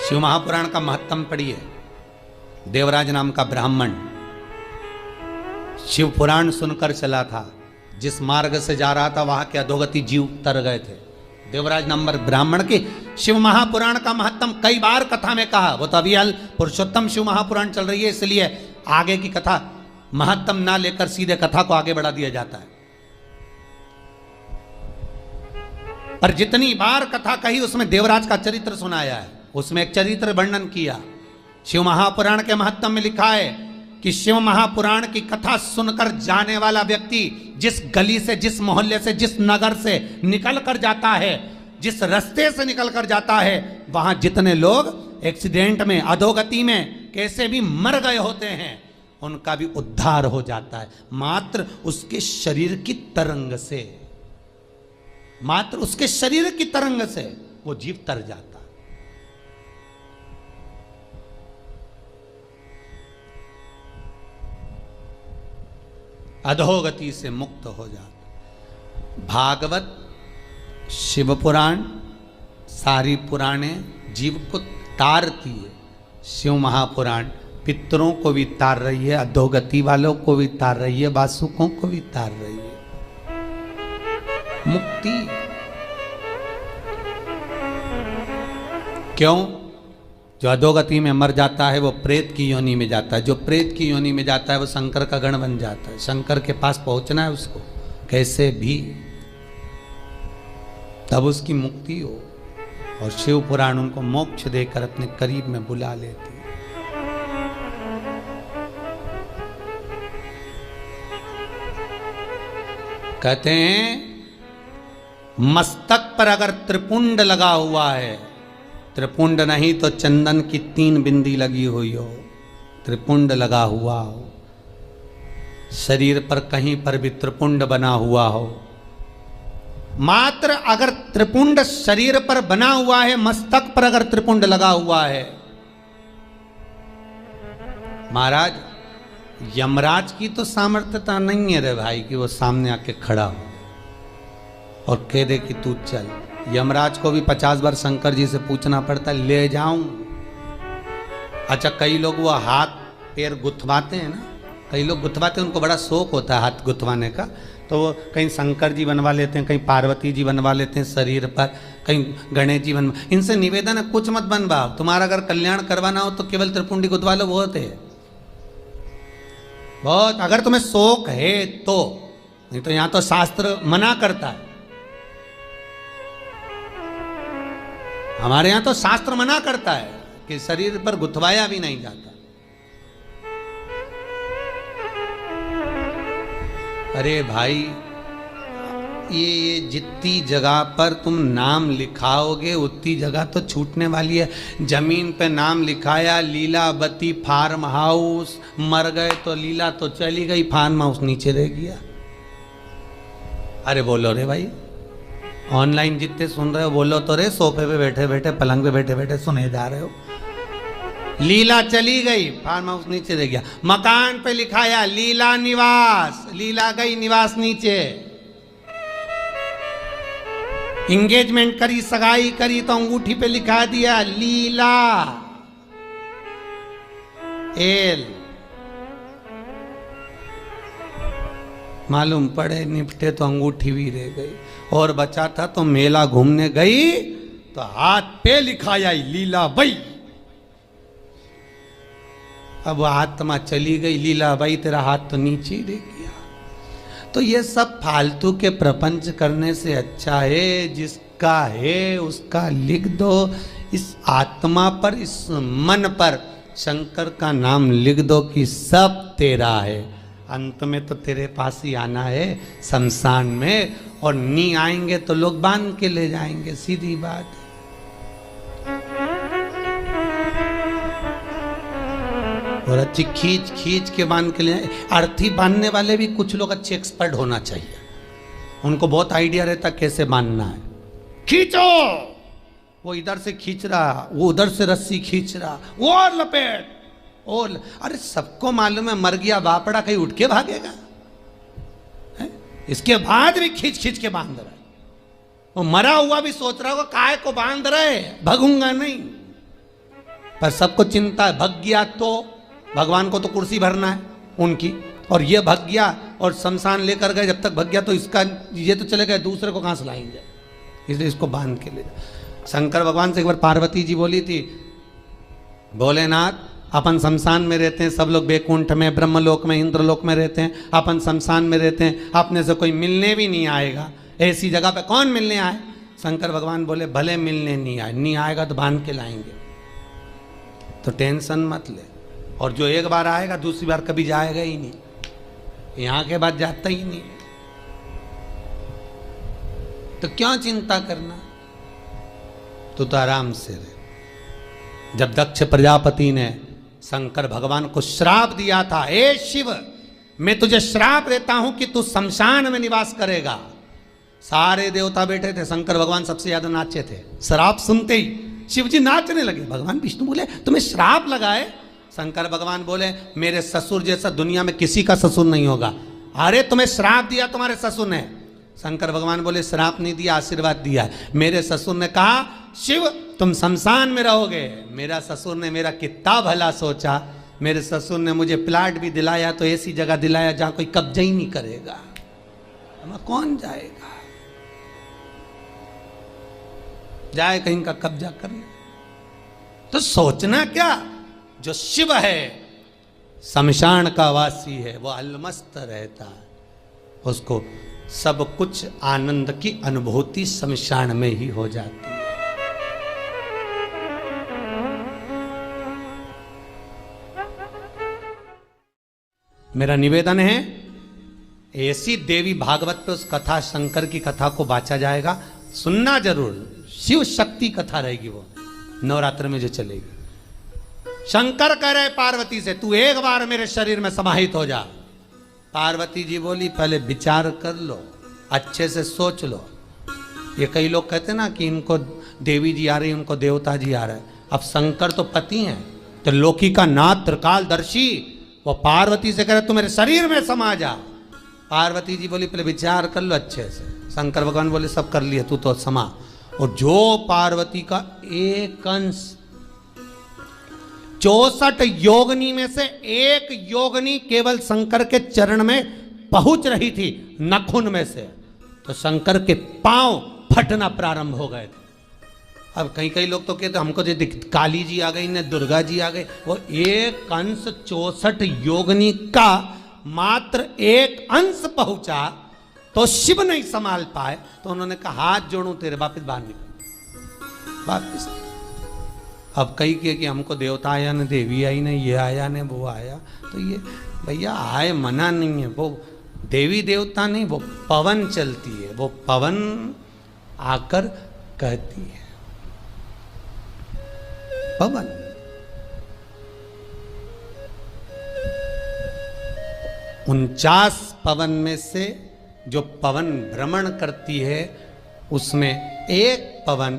S1: शिव महापुराण का महत्तम पढ़िए। देवराज नाम का ब्राह्मण शिव पुराण सुनकर चला था, जिस मार्ग से जा रहा था वहां के अधोगति जीव तर गए थे। देवराज नंबर ब्राह्मण के शिव महापुराण का महत्तम कई बार कथा में कहा। वो तो अभी पुरुषोत्तम शिव महापुराण चल रही है, इसलिए आगे की कथा महत्तम ना लेकर सीधे कथा को आगे बढ़ा दिया जाता है। पर जितनी बार कथा कही उसमें देवराज का चरित्र सुनाया है, उसमें एक चरित्र वर्णन किया। शिव महापुराण के महत्तम में लिखा है कि शिव महापुराण की कथा सुनकर जाने वाला व्यक्ति जिस गली से, जिस मोहल्ले से, जिस नगर से निकल कर जाता है, जिस रास्ते से निकल कर जाता है, वहां जितने लोग एक्सीडेंट में, अधोगति में कैसे भी मर गए होते हैं, उनका भी उद्धार हो जाता है। मात्र उसके शरीर की तरंग से, मात्र उसके शरीर की तरंग से वो जीव तर जाता है। अधोगति से मुक्त हो जाता। भागवत, शिव पुराण, सारी पुराणे जीव को तारती है। शिव महापुराण पितरों को भी तार रही है, अधोगति वालों को भी तार रही है, वासुकों को भी तार रही है। मुक्ति क्यों? जो अधोगति में मर जाता है वो प्रेत की योनि में जाता है। जो प्रेत की योनि में जाता है वो शंकर का गण बन जाता है। शंकर के पास पहुंचना है उसको कैसे भी, तब उसकी मुक्ति हो। और शिव पुराण उनको मोक्ष देकर अपने करीब में बुला लेती है। कहते हैं मस्तक पर अगर त्रिपुंड लगा हुआ है, त्रिपुंड नहीं तो चंदन की 3 बिंदी लगी हुई हो, त्रिपुंड लगा हुआ हो, शरीर पर कहीं पर भी त्रिपुंड बना हुआ हो, मात्र अगर त्रिपुंड शरीर पर बना हुआ है, मस्तक पर अगर त्रिपुंड लगा हुआ है, महाराज यमराज की तो सामर्थ्यता नहीं है रे भाई कि वो सामने आके खड़ा हो और कह दे कि तू चल। यमराज को भी 50 बार शंकर जी से पूछना पड़ता है, ले जाऊं? अच्छा, कई लोग वो हाथ पैर गुथवाते हैं ना, कई लोग गुथवाते हैं, उनको बड़ा शौक होता है हाथ गुथवाने का, तो वो कहीं शंकर जी बनवा लेते हैं, कहीं पार्वती जी बनवा लेते हैं शरीर पर, कहीं गणेश जी बनवा। इनसे निवेदन है कुछ मत बनवाओ, तुम्हारा अगर कल्याण करवाना हो तो केवल त्रिपुंडी गुथवा लो, बहुत है, बहुत, अगर तुम्हें शौक है तो। नहीं तो यहां तो शास्त्र मना करता है, हमारे यहां तो शास्त्र मना करता है कि शरीर पर गुथवाया भी नहीं जाता। अरे भाई, ये जितनी जगह पर तुम नाम लिखाओगे उतनी जगह तो छूटने वाली है। जमीन पे नाम लिखाया लीलावती फार्म हाउस, मर गए तो लीला तो चली गई, फार्म हाउस नीचे रह गया। अरे बोलो रे भाई, ऑनलाइन जितने सुन रहे हो बोलो तो रे, सोफे पे बैठे बैठे, पलंग पे बैठे बैठे सुने जा रहे हो। लीला चली गई, फार्म हाउस नीचे रह गया। मकान पे लिखाया लीला निवास, लीला गई, निवास नीचे। इंगेजमेंट करी, सगाई करी तो अंगूठी पे लिखा दिया लीला एल। मालूम पड़े निपटे तो अंगूठी भी रह गई। और बचा था तो मेला घूमने गई तो हाथ पे लिखाया लीलाबाई। अब वो आत्मा चली गई, लीलाबाई तेरा हाथ तो नीचे ही रह गया। तो ये सब फालतू के प्रपंच करने से अच्छा है जिसका है उसका लिख दो। इस आत्मा पर, इस मन पर शंकर का नाम लिख दो कि सब तेरा है। अंत में तो तेरे पास ही आना है शमशान में, और नहीं आएंगे तो लोग बांध के ले जाएंगे, सीधी बात है। और अच्छी खींच खींच के बांध के ले, अर्थी बांधने वाले भी कुछ लोग अच्छे एक्सपर्ट होना चाहिए, उनको बहुत आइडिया रहता कैसे बांधना है। खींचो, वो इधर से खींच रहा, वो उधर से रस्सी खींच रहा, वो और लपेट और अरे सबको मालूम है मर गया बापड़ा, कहीं उठ के भागेगा है? इसके बाद भी खींच खींच के बांध रहा है। वो मरा हुआ भी सोच रहा होगा काय को बांध रहे, भगूंगा नहीं। पर सबको चिंता है, भग गया तो भगवान को तो कुर्सी भरना है उनकी, और ये भग गया और शमशान लेकर गए, जब तक भग गया तो इसका ये तो चले गए, दूसरे को कहां से लाएंगे, इसलिए इसको बांध के ले। शंकर भगवान से एक बार पार्वती जी बोली थी, भोलेनाथ अपन शमशान में रहते हैं, सब लोग बैकुंठ में, ब्रह्मलोक में, इंद्रलोक में रहते हैं, अपन शमशान में रहते हैं, अपने से कोई मिलने भी नहीं आएगा, ऐसी जगह पे कौन मिलने आए। शंकर भगवान बोले भले मिलने नहीं आएगा तो बांध के लाएंगे, तो टेंशन मत ले। और जो एक बार आएगा दूसरी बार कभी जाएगा ही नहीं, यहां के बाद जाता ही नहीं, तो क्यों चिंता करना, तो आराम से रहे। जब दक्ष प्रजापति ने शंकर भगवान को श्राप दिया था, ए शिव मैं तुझे श्राप देता हूं कि तू शमशान में निवास करेगा, सारे देवता बैठे थे, शंकर भगवान सबसे ज्यादा नाचे थे। श्राप सुनते ही शिव जी नाचने लगे। भगवान विष्णु बोले तुम्हें श्राप लगाए। शंकर भगवान बोले मेरे ससुर जैसा दुनिया में किसी का ससुर नहीं होगा। अरे तुम्हें श्राप दिया तुम्हारे ससुर ने। शंकर भगवान बोले श्राप नहीं दिया, आशीर्वाद दिया। मेरे ससुर ने कहा शिव तुम शमशान में रहोगे। मेरा ससुर ने मेरा कितना भला सोचा, मेरे ससुर ने मुझे प्लाट भी दिलाया, तो ऐसी जगह दिलाया जहां कोई कब्जा ही नहीं करेगा, कौन जाएगा, जाए कहीं का कब्जा करने। तो सोचना क्या, जो शिव है शमशान का वासी है, वो अलमस्त रहता है, उसको सब कुछ आनंद की अनुभूति शमशान में ही हो जाती है। मेरा निवेदन है ऐसी देवी भागवत पे उस कथा, शंकर की कथा को बांचा जाएगा, सुनना जरूर। शिव शक्ति कथा रहेगी, वो नवरात्र में जो चलेगी। शंकर कह रहे पार्वती से तू एक बार मेरे शरीर में समाहित हो जा। पार्वती जी बोली पहले विचार कर लो, अच्छे से सोच लो। ये कई लोग कहते ना कि इनको देवी जी आ रही, उनको देवता जी आ रहे हैं। अब शंकर तो पति हैं, तो लोकी का नाथ त्रिकालदर्शी, वो पार्वती से कह रहे तू मेरे शरीर में समा जा। पार्वती जी बोली पहले विचार कर लो अच्छे से। शंकर भगवान बोले सब कर लिए, तू तो समा। और जो पार्वती का एक अंश 64 योगनी में से एक योगनी केवल शंकर के चरण में पहुंच रही थी, नखुन में से, तो शंकर के पांव फटना प्रारंभ हो गए थे। अब कई लोग तो कहते हमको जो काली जी आ गई ने, दुर्गा जी आ गई। वो एक अंश 64 योगनी का मात्र एक अंश पहुंचा, तो शिव नहीं संभाल पाए, तो उन्होंने कहा हाथ जोड़ू तेरे, वापिस बाहर निकल वापिस। अब कई कहे कि हमको देवता आया न, देवी आई ने, ये आया ने, वो आया। तो ये भैया आए मना नहीं है, वो देवी देवता नहीं, वो पवन चलती है, वो पवन आकर कहती है, पवन। उनचास पवन में से जो पवन भ्रमण करती है, उसमें एक पवन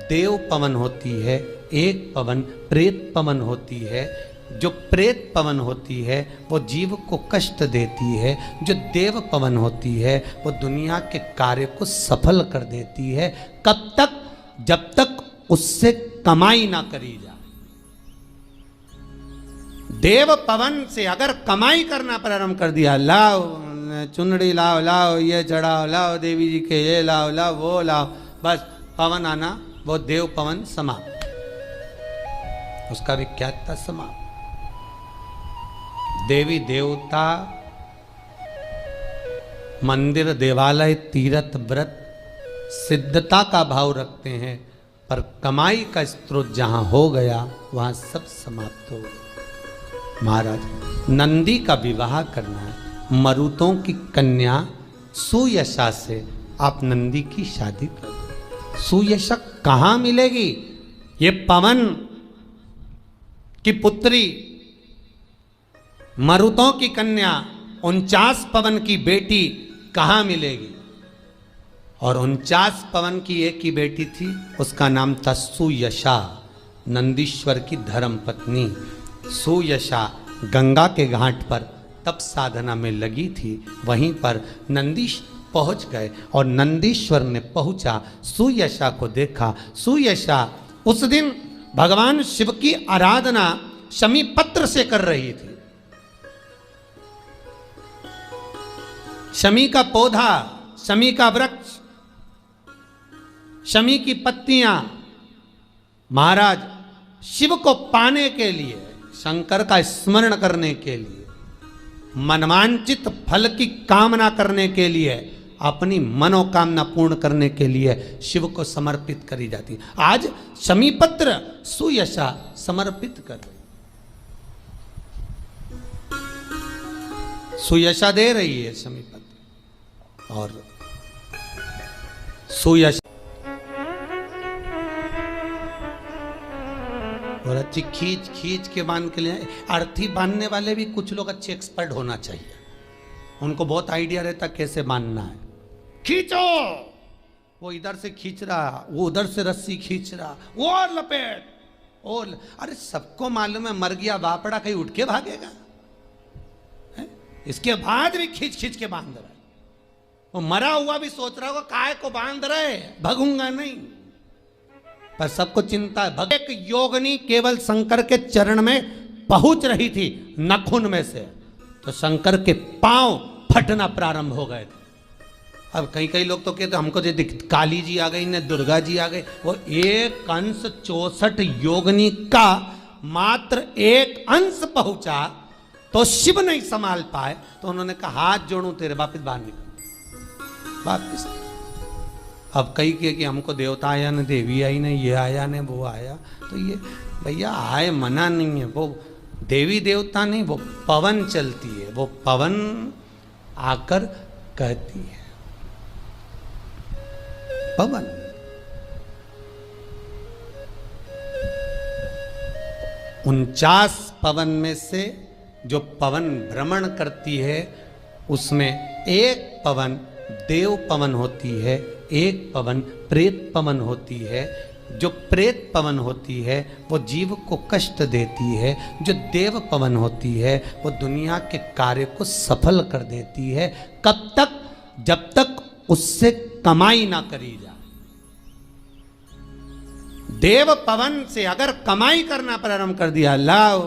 S1: देव पवन होती है, एक पवन प्रेत पवन होती है। जो प्रेत पवन होती है वो जीव को कष्ट देती है, जो देव पवन होती है वो दुनिया के कार्य को सफल कर देती है। कब तक? जब तक उससे कमाई ना करी जाए। देव पवन से अगर कमाई करना प्रारंभ कर दिया, लाओ चुनड़ी लाओ, लाओ ये चढ़ाओ, लाओ देवी जी के ये लाओ, लाओ वो लाओ, बस पवन आना वो देव पवन समाप्त, उसका विख्यात था समाप्त। देवी देवता मंदिर देवालय तीर्थ व्रत सिद्धता का भाव रखते हैं, पर कमाई का स्रोत जहां हो गया वहां सब समाप्त हो गया। महाराज नंदी का विवाह करना है, मरुतों की कन्या सुयशा से आप नंदी की शादी कर दो। सुयशा कहां मिलेगी? ये पवन की पुत्री, मरुतों की कन्या 49 पवन की बेटी कहां मिलेगी? और 49 पवन की एक ही बेटी थी, उसका नाम था सुयशा, नंदीश्वर की धर्म पत्नी। सुयशा गंगा के घाट पर तप साधना में लगी थी, वहीं पर नंदीश पहुंच गए और नंदीश्वर ने पहुंचा, सुयशा को देखा। सुयशा उस दिन भगवान शिव की आराधना शमी पत्र से कर रही थी। शमी का पौधा, शमी का वृक्ष, शमी की पत्तियां महाराज शिव को पाने के लिए, शंकर का स्मरण करने के लिए, मनवांचित फल की कामना करने के लिए, अपनी मनोकामना पूर्ण करने के लिए शिव को समर्पित करी जाती। आज शमी पत्र सुयशा समर्पित कर रही, सुयशा दे रही है शमी पत्र। और सुयशा और अच्छी खींच खींच के बांध के लिए, अर्थी बांधने वाले भी कुछ लोग अच्छे एक्सपर्ट होना चाहिए, उनको बहुत आइडिया रहता कैसे बांधना है। खींचो, वो इधर से खींच रहा, वो उधर से रस्सी खींच रहा, वो और लपेट और अरे सबको मालूम है मर गया बापड़ा कहीं उठ के भागेगा है? इसके बाद भी खींच खींच के बांध रहा है। वो मरा हुआ भी सोच रहा होगा काय को बांध रहे, भगूंगा नहीं। पर सबको चिंता है। एक योगिनी केवल शंकर के चरण में पहुंच रही थी नाखून में से, तो शंकर के पांव फटना प्रारंभ हो गए थे। अब कई कई लोग तो कहते हमको जो काली जी आ गई ने दुर्गा जी आ गई, वो एक अंश 64 योगिनी का मात्र एक अंश पहुंचा तो शिव नहीं संभाल पाए, तो उन्होंने कहा हाथ जोड़ू तेरे, वापिस बाहर निकल वापिस। अब कई के कि हमको देवता आया न देवी आई ने, ये आया ने वो आया, तो ये भैया आए मना नहीं है, वो देवी देवता नहीं, वो पवन चलती है, वो पवन आकर कहती है, पवन। उनचास पवन में से जो पवन भ्रमण करती है उसमें एक पवन देव पवन होती है, एक पवन प्रेत पवन होती है। जो प्रेत पवन होती है वो जीव को कष्ट देती है, जो देव पवन होती है वो दुनिया के कार्य को सफल कर देती है। कब तक? जब तक उससे कमाई ना करी जाए। देव पवन से अगर कमाई करना प्रारंभ कर दिया, लाओ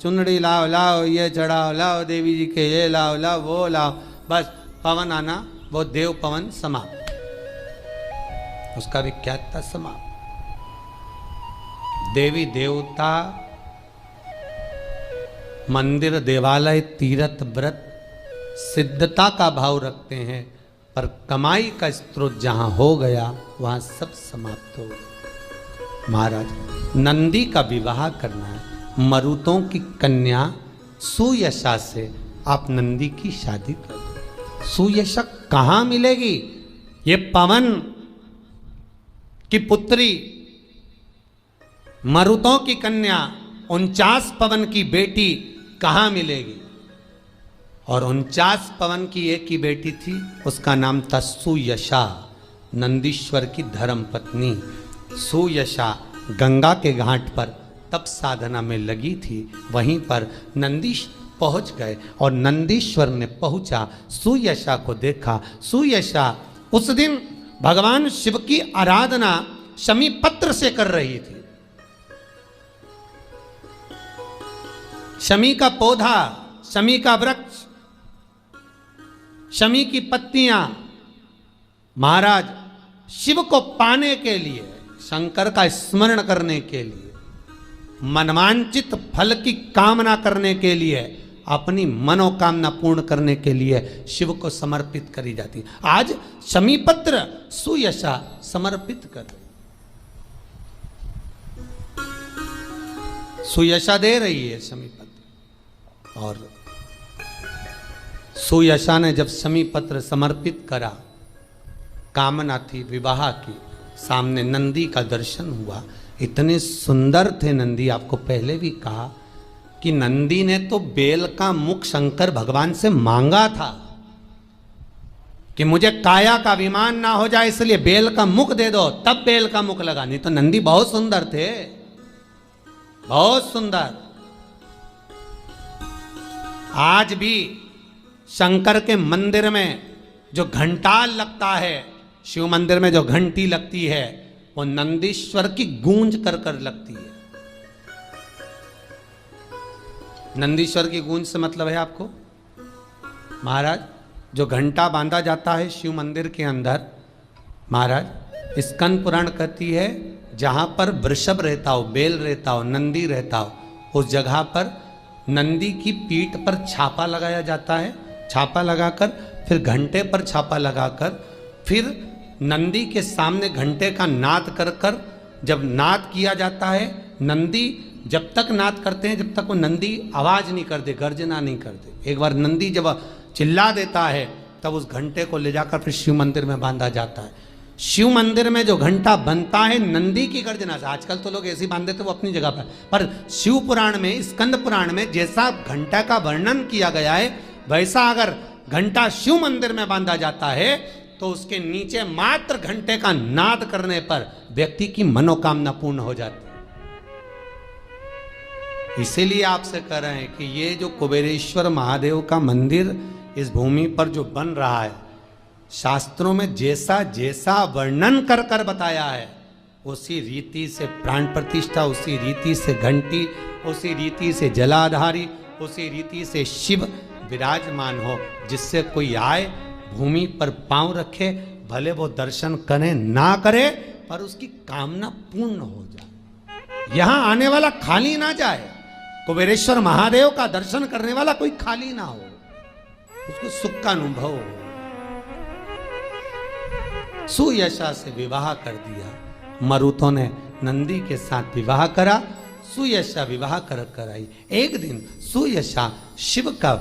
S1: चुनड़ी लाओ, लाओ ये चढ़ाओ, लाओ देवी जी के ये लाओ, लाओ वो लाओ, बस पवन आना, वो देव पवन समाप्त, उसका विख्यात था समाप्त। देवी देवता मंदिर देवालय तीर्थ व्रत सिद्धता का भाव रखते हैं, पर कमाई का स्रोत जहां हो गया वहां सब समाप्त हो गया। महाराज नंदी का विवाह करना है, मरुतों की कन्या सुयशा से आप नंदी की शादी कर दो। सुयशा कहां मिलेगी? ये पवन की पुत्री, मरुतों की कन्या 49 पवन की बेटी कहां मिलेगी? और 49 पवन की एक ही बेटी थी, उसका नाम था सुयशा, नंदीश्वर की धर्म पत्नी। सुयशा गंगा के घाट पर तप साधना में लगी थी, वहीं पर नंदीश पहुंच गए और नंदीश्वर ने पहुंचा, सुयशा को देखा। सुयशा उस दिन भगवान शिव की आराधना शमी पत्र से कर रही थी। शमी का पौधा, शमी का वृक्ष, शमी की पत्तियां महाराज शिव को पाने के लिए, शंकर का स्मरण करने के लिए, मनवांचित फल की कामना करने के लिए, अपनी मनोकामना पूर्ण करने के लिए शिव को समर्पित करी जाती। आज शमीपत्र सुयशा समर्पित कर रही, सुयशा दे रही है शमीपत्र। और सुयशा ने जब शमीपत्र समर्पित करा, कामना थी विवाह की, सामने नंदी का दर्शन हुआ। इतने सुंदर थे नंदी, आपको पहले भी कहा कि नंदी ने तो बेल का मुख शंकर भगवान से मांगा था कि मुझे काया का अभिमान ना हो जाए, इसलिए बेल का मुख दे दो, तब बेल का मुख लगा। नहीं तो नंदी बहुत सुंदर थे, बहुत सुंदर। आज भी शंकर के मंदिर में जो घंटाल लगता है, शिव मंदिर में जो घंटी लगती है, वो नंदीश्वर की गूंज कर कर लगती है। नंदीश्वर की गूंज से मतलब है आपको, महाराज जो घंटा बांधा जाता है शिव मंदिर के अंदर, महाराज स्कंद पुराण कहती है जहां पर वृषभ रहता हो, बेल रहता हो, नंदी रहता हो, उस जगह पर नंदी की पीठ पर छापा लगाया जाता है। छापा लगाकर फिर घंटे पर छापा लगाकर फिर नंदी के सामने घंटे का नाद कर कर जब नाद किया जाता है, नंदी जब तक नाद करते हैं जब तक वो नंदी आवाज नहीं करते, गर्जना नहीं करते। एक बार नंदी जब चिल्ला देता है तब उस घंटे को ले जाकर फिर शिव मंदिर में बांधा जाता है। शिव मंदिर में जो घंटा बनता है नंदी की गर्जना से, आजकल तो लोग ऐसे ही बांध देते वो अपनी जगह पर शिव पुराण में, स्कंद पुराण में जैसा घंटा का वर्णन किया गया है, वैसा अगर घंटा शिव मंदिर में बांधा जाता है तो उसके नीचे मात्र घंटे का नाद करने पर व्यक्ति की मनोकामना पूर्ण हो जाती है। इसीलिए आपसे कह रहे हैं कि ये जो कुबेरेश्वर महादेव का मंदिर इस भूमि पर जो बन रहा है, शास्त्रों में जैसा जैसा वर्णन कर कर बताया है, उसी रीति से प्राण प्रतिष्ठा, उसी रीति से घंटी, उसी रीति से जलाधारी, उसी रीति से शिव विराजमान हो, जिससे कोई आए भूमि पर पांव रखे, भले वो दर्शन करे ना करे, पर उसकी कामना पूर्ण हो जाए। यहां आने वाला खाली ना जाए, कुबेरेश्वर महादेव का दर्शन करने वाला कोई खाली ना हो, उसको सुख का अनुभव हो। सुयशा से विवाह कर दिया, मरुतों ने नंदी के साथ विवाह करा, सुयशा विवाह कर आई। एक दिन सुयशा शिव का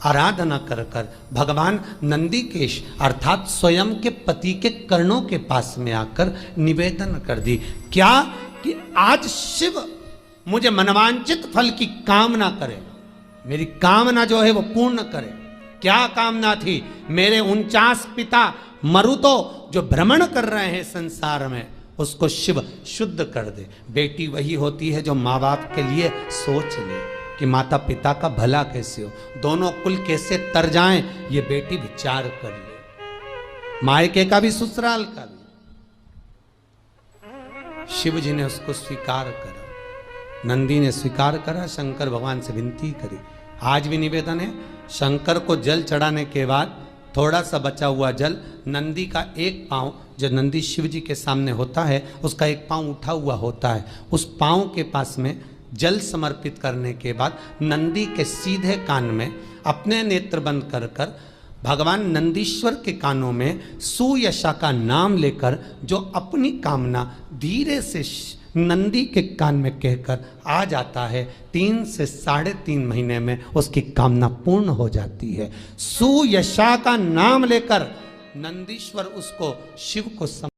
S1: आराधना कर कर भगवान नंदीकेश अर्थात स्वयं के पति के कर्णों के पास में आकर निवेदन कर दी, क्या कि आज शिव मुझे मनवांचित फल की कामना करे, मेरी कामना जो है वो पूर्ण करे। क्या कामना थी? मेरे 49 पिता मरुतो जो भ्रमण कर रहे हैं संसार में, उसको शिव शुद्ध कर दे। बेटी वही होती है जो माँ बाप के लिए सोच ले कि माता पिता का भला कैसे हो, दोनों कुल कैसे तर जाएं, ये बेटी विचार कर ले, मायके का भी ससुराल का भी। शिव जी ने उसको स्वीकार करा, नंदी ने स्वीकार करा, शंकर भगवान से विनती करी। आज भी निवेदन है, शंकर को जल चढ़ाने के बाद थोड़ा सा बचा हुआ जल, नंदी का एक पांव जो नंदी शिव जी के सामने होता है, उसका एक पांव उठा हुआ होता है, उस पांव के पास में जल समर्पित करने के बाद नंदी के सीधे कान में अपने नेत्र बंद कर कर भगवान नंदीश्वर के कानों में सुयशा का नाम लेकर जो अपनी कामना धीरे से नंदी के कान में कहकर आ जाता है, 3 से 3.5 महीने में उसकी कामना पूर्ण हो जाती है। सुयशा का नाम लेकर नंदीश्वर उसको शिव को